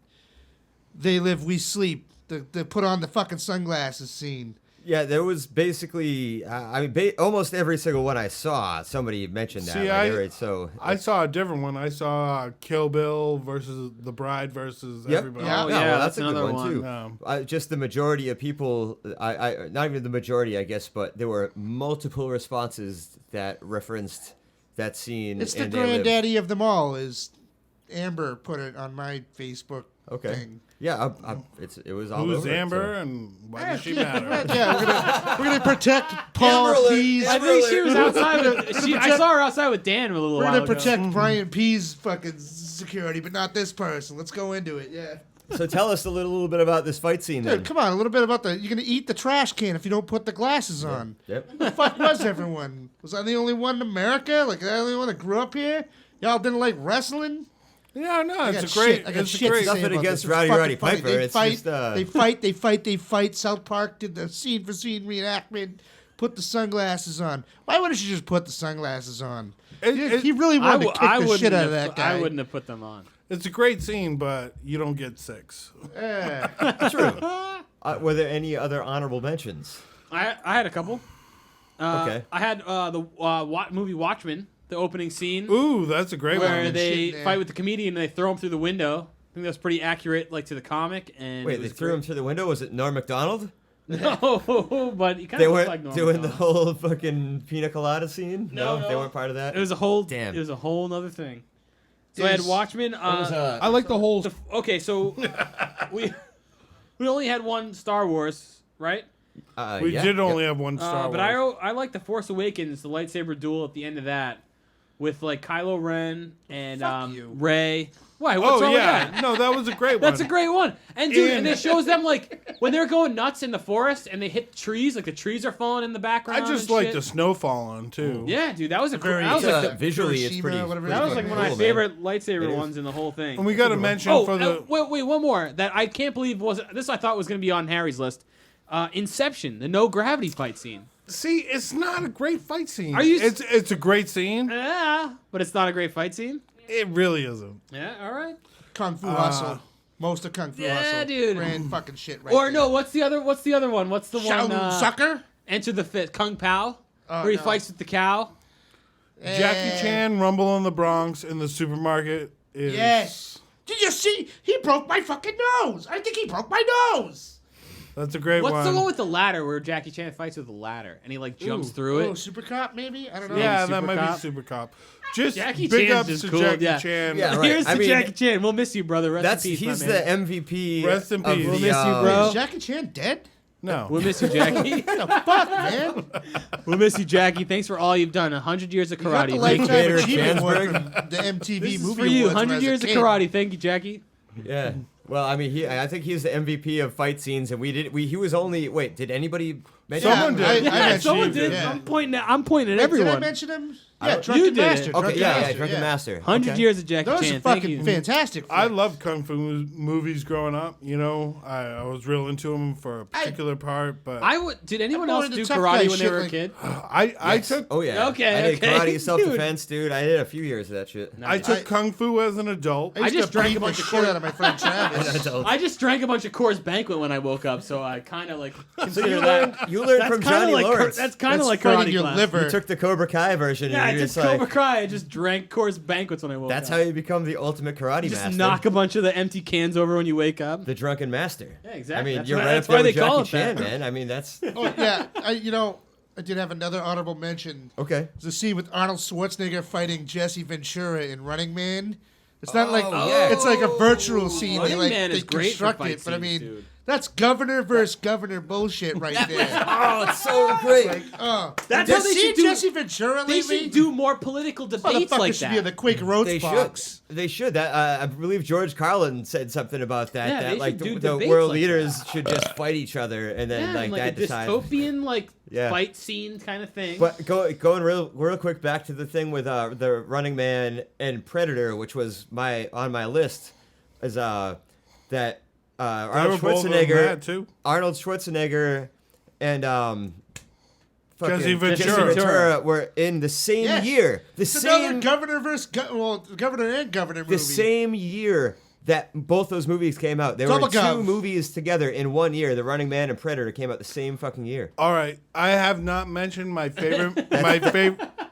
"They Live, We Sleep." The put on the fucking sunglasses scene. Yeah, there was basically, almost every single one I saw, somebody mentioned that. See, I I saw a different one. I saw Kill Bill versus The Bride versus Yep. everybody. Yeah. Oh, Yeah, yeah, well, that's that's a good another one, too. one. Just the majority of people, not even the majority, I guess, but there were multiple responses that referenced that scene. It's the and They Live. granddaddy of them all. Is Amber put it on my Facebook Okay. thing. Yeah, it was all Who's over it, Amber so. and why does she matter? Yeah, we're gonna protect Paul Amber Alert, P's. I think she was outside with. I saw her outside with Dan a little We're while gonna ago. protect Brian P's fucking security, but not this person. Let's go into it. Yeah. So tell us a little bit about this fight scene then. Dude, come on, a little bit about you're gonna eat the trash can if you don't put the glasses on. Yep. Who the fuck was everyone? Was I the only one in America? Like, the only one that grew up here? Y'all didn't like wrestling? Yeah, no, I it's got a great. shit. I got It's a shit great. to say Nothing about against this. It's Rowdy fucking Roddy funny. Piper. They It's fight, just, they fight. South Park did the scene for scene reenactment. Put the sunglasses on. Why wouldn't you just put the sunglasses on? He really wanted to kick the shit out of that guy. I wouldn't have put them on. It's a great scene, but you don't get 6. True. Were there any other honorable mentions? I had a couple. Okay. I had the movie Watchmen, the opening scene Ooh, that's a great where one. they Shit, man. fight with the comedian and they throw him through the window. I think that's pretty accurate, like to the comic. And Wait, it they was threw him through the window? Was it Norm MacDonald? No, but he kind They of weren't looked like Norm doing the Macdonald. whole fucking pina colada scene? No, They no. weren't part of that? It was a whole. Damn. It was a whole other thing. So I had Is- Watchmen. I like the whole. Okay, so we only had one Star Wars, right? We yeah, did yeah. only have one Star But Wars. I like the Force Awakens, the lightsaber duel at the end of that, with like Kylo Ren and you. Rey. Why? What's Oh wrong yeah, with that? no, that was a great one. That's a great one. And dude, and And- it shows them like when they're going nuts in the forest and they hit trees, like the trees are falling in the background. I just and like shit. the snow falling too. Yeah, dude, that was a Very- that was like the, Visually, it's Hiroshima, pretty. whatever pretty that was like fucking one of my cool, man. favorite It lightsaber is. ones in the whole thing. And we got to mention Oh, for the. wait, one more that I can't believe was this. I thought was going to be on Harry's list. Inception, the no gravity fight scene. See, it's not a great fight scene. Are you- It's a great scene. Yeah, but it's not a great fight scene. It really isn't. Yeah, all right. Kung Fu Hustle. Most of Kung Fu Yeah, Hustle. dude. Grand fucking shit right Or there. no, what's the other one? What's the one? Shaolin Sucker? Enter the Fist, Kung Pao, Oh, where he no. fights with the cow. Jackie Chan Rumble in the Bronx in the supermarket is. Yes. Did you see? He broke my fucking nose. I think he broke my nose. That's a great What's one. the one with the ladder where Jackie Chan fights with the ladder and he like jumps through Oh, it? Super Cop, maybe? I don't know. Yeah, Super that might Cop. be Super Cop. Just Jackie big Chan's ups just to cool, Jackie yeah. Chan. Yeah, right. Here's I to mean, Jackie Chan. We'll miss you, brother. Rest in peace, He's my the man. MVP. Rest in of peace. the, We'll miss you, bro. Is Jackie Chan dead? No. We'll miss you, Jackie. Fuck, man. We'll miss you, Jackie. Thanks for all you've done. 100 years of You got karate. the Thank you. Lifetime Vader Achievement Award Jansberg. from the MTV This is Movie for you. Awards when I 100 was a years of kid. karate. Thank you, Jackie. Yeah. Well, I mean, I think he's the MVP of fight scenes, and he was only. Wait, did anybody mention? Someone Yeah, did. I Yeah, mentioned someone him, did. yeah. I'm pointing at everyone. Did I mention him? Yeah, don't- Drunken You did. Master. Okay, Drunken yeah, Master, Drunken Master. 100 Okay. years of Jackie Those Chan. are Thank fucking you. fantastic. I love kung fu movies growing up. You know, I was real into them for a particular part, but Did anyone I'm else more do into tough guy karate when they shit were a like- kid? I took Oh yeah. Okay, I did okay. karate, self-defense, dude. I did a few years of that shit. I took kung fu as an adult. I used just to drank beat a bunch the of shit out of my friend Travis. I just drank a bunch of Coors Banquet when I woke up, so I kind of like So consider you that. learned from kinda Johnny like Lawrence. That's kind of That's like fighting karate your class. liver. You took the Cobra Kai version, Yeah, and I you're just just like, Cobra Kai. I just drank Coors Banquets when I woke that's up. how you become the ultimate karate just master. knock a bunch of the empty cans over when you wake up. The drunken master. Yeah, exactly. I mean, That's you're why- right that's up there why with they call Jackie it that. Chan, man. I mean, that's Oh yeah, I did have another honorable mention. okay. There's a scene with Arnold Schwarzenegger fighting Jesse Ventura in Running Man. It's not like yeah. it's like a virtual scene. Running they Man they is great for construct fight it, but I scenes, mean dude. that's governor versus governor bullshit right there. Oh, it's so great. That's Did how they you see should do. Jesse Ventura They lately? should do more political debates Motherfucker like should be in the that. Quake Roach They box. should. They should. That I believe George Carlin said something about that. Yeah, that they like should do the debates world like leaders should just fight each other, and then Yeah, like and like that a decides. dystopian like Yeah. fight scene kind of thing. But going real quick back to the thing with the Running Man and Predator, which was on my list, is that Arnold were both on Schwarzenegger, that, too. Arnold Schwarzenegger, and fucking Jesse Ventura. Ventura were in the same Yes. year. The It's another same governor versus governor and governor movie. the same year that both those movies came out. They were in Bubblegum. two movies together in 1 year. The Running Man and Predator came out the same fucking year. All right, I have not mentioned my favorite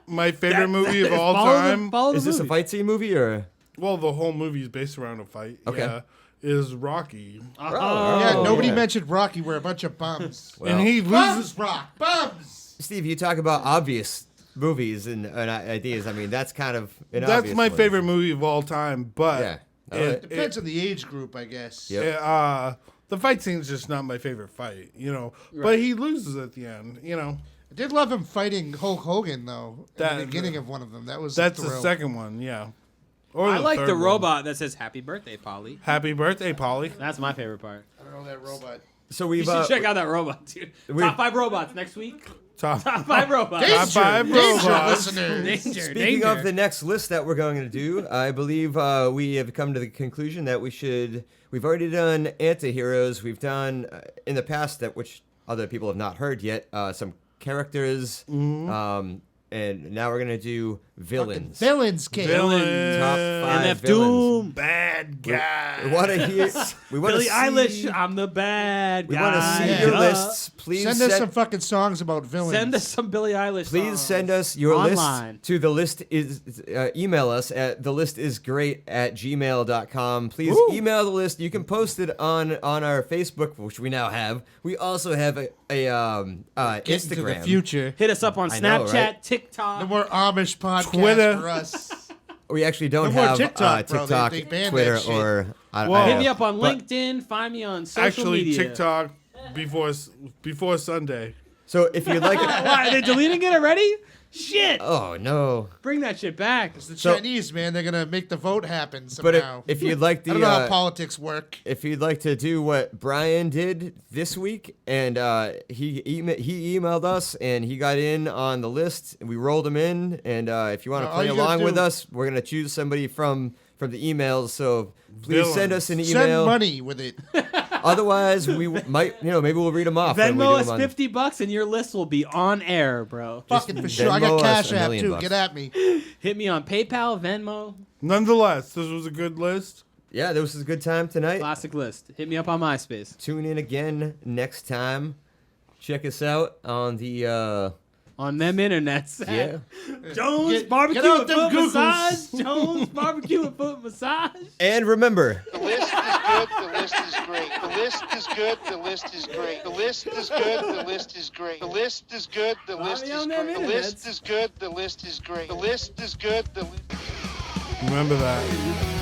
my favorite movie of all Follow time. Follow Is the this a movie. fight scene movie or? Well, the whole movie is based around a fight. Okay. Yeah, is Rocky, Yeah, Oh, nobody yeah. mentioned Rocky. We're a bunch of bums. and he loses. Bums, Rock. Bums. Steve, you talk about obvious movies and ideas. I mean, that's kind of an That's obvious my one. favorite movie of all time. But Yeah. All right. Depends on the age group, I guess. Yep. the fight scene's just not my favorite fight. You know, but he loses at the end. You know, I did love him fighting Hulk Hogan though. At That- the beginning of one of them, that was that's a the thrill. second one. Yeah. Or I like third the one. robot that says "Happy Birthday, Polly." Happy birthday, Polly. That's my favorite part. I don't know that robot. So You we've should check out that robot, dude. Top 5 robots next week. Top. Top 5 robots. Top five Danger, robots. listeners. Danger, Speaking danger. of the next list that we're going to do, I believe we have come to the conclusion that we've already done anti-heroes. We've done in the past which other people have not heard yet, some characters, and now we're going to do villains. Villains, kid. Villain. Top 5 MF villains. Doom. Bad guy. We want to hear. We want Billie to Eilish. I'm the bad We guy. want to see Yeah. your Duh. lists. Please Send us some fucking songs about villains. Send us some Billie Eilish. Please songs. send us your Online. list to the list is email us at thelistisgreat@gmail.com. Please email the list. You can post it on our Facebook, which we now have. We also have a Get into the Instagram. future. Hit us up on I know, Snapchat, right? TikTok. No more Amish podcast Twitter. for us. We actually don't No more have TikTok, bro. TikTok, They banned Twitter, that shit. or I Well, Hit me up on but- LinkedIn. Find me on social Actually, media. TikTok before Sunday. So if you'd like, Why, are they deleting it already? Shit! oh no. Bring that shit back. It's the So- Chinese, man. They're gonna make the vote happen But somehow. if you'd like I don't know how the politics work. if you'd like to do what Brian did this week, and he emailed us and he got in on the list, and we rolled him in. And if you want to All play you gotta along with do- us, we're gonna choose somebody from the emails. So please send us an Send email. money with it. Otherwise, we might, maybe we'll read them off. when we Venmo do us them on- $50 and your list will be on air, bro. Fucking for sure. I Venmo got us Cash $1 App million too. bucks. Get at me. Hit me on PayPal, Venmo, Nonetheless, this was a good list. Yeah, this was a good time tonight. classic list. Hit me up on MySpace. Tune in again next time. Check us out on the On them internets. yeah. Jones Get Barbecue out and them Foot Googles. Massage. Jones Barbecue and Foot Massage. And remember, The list is good. The list is great. The list is good. The list is great. The list is good. The list is great. The list is good. The list is great. The list is good. The list is great. The list is good. The list. Remember that.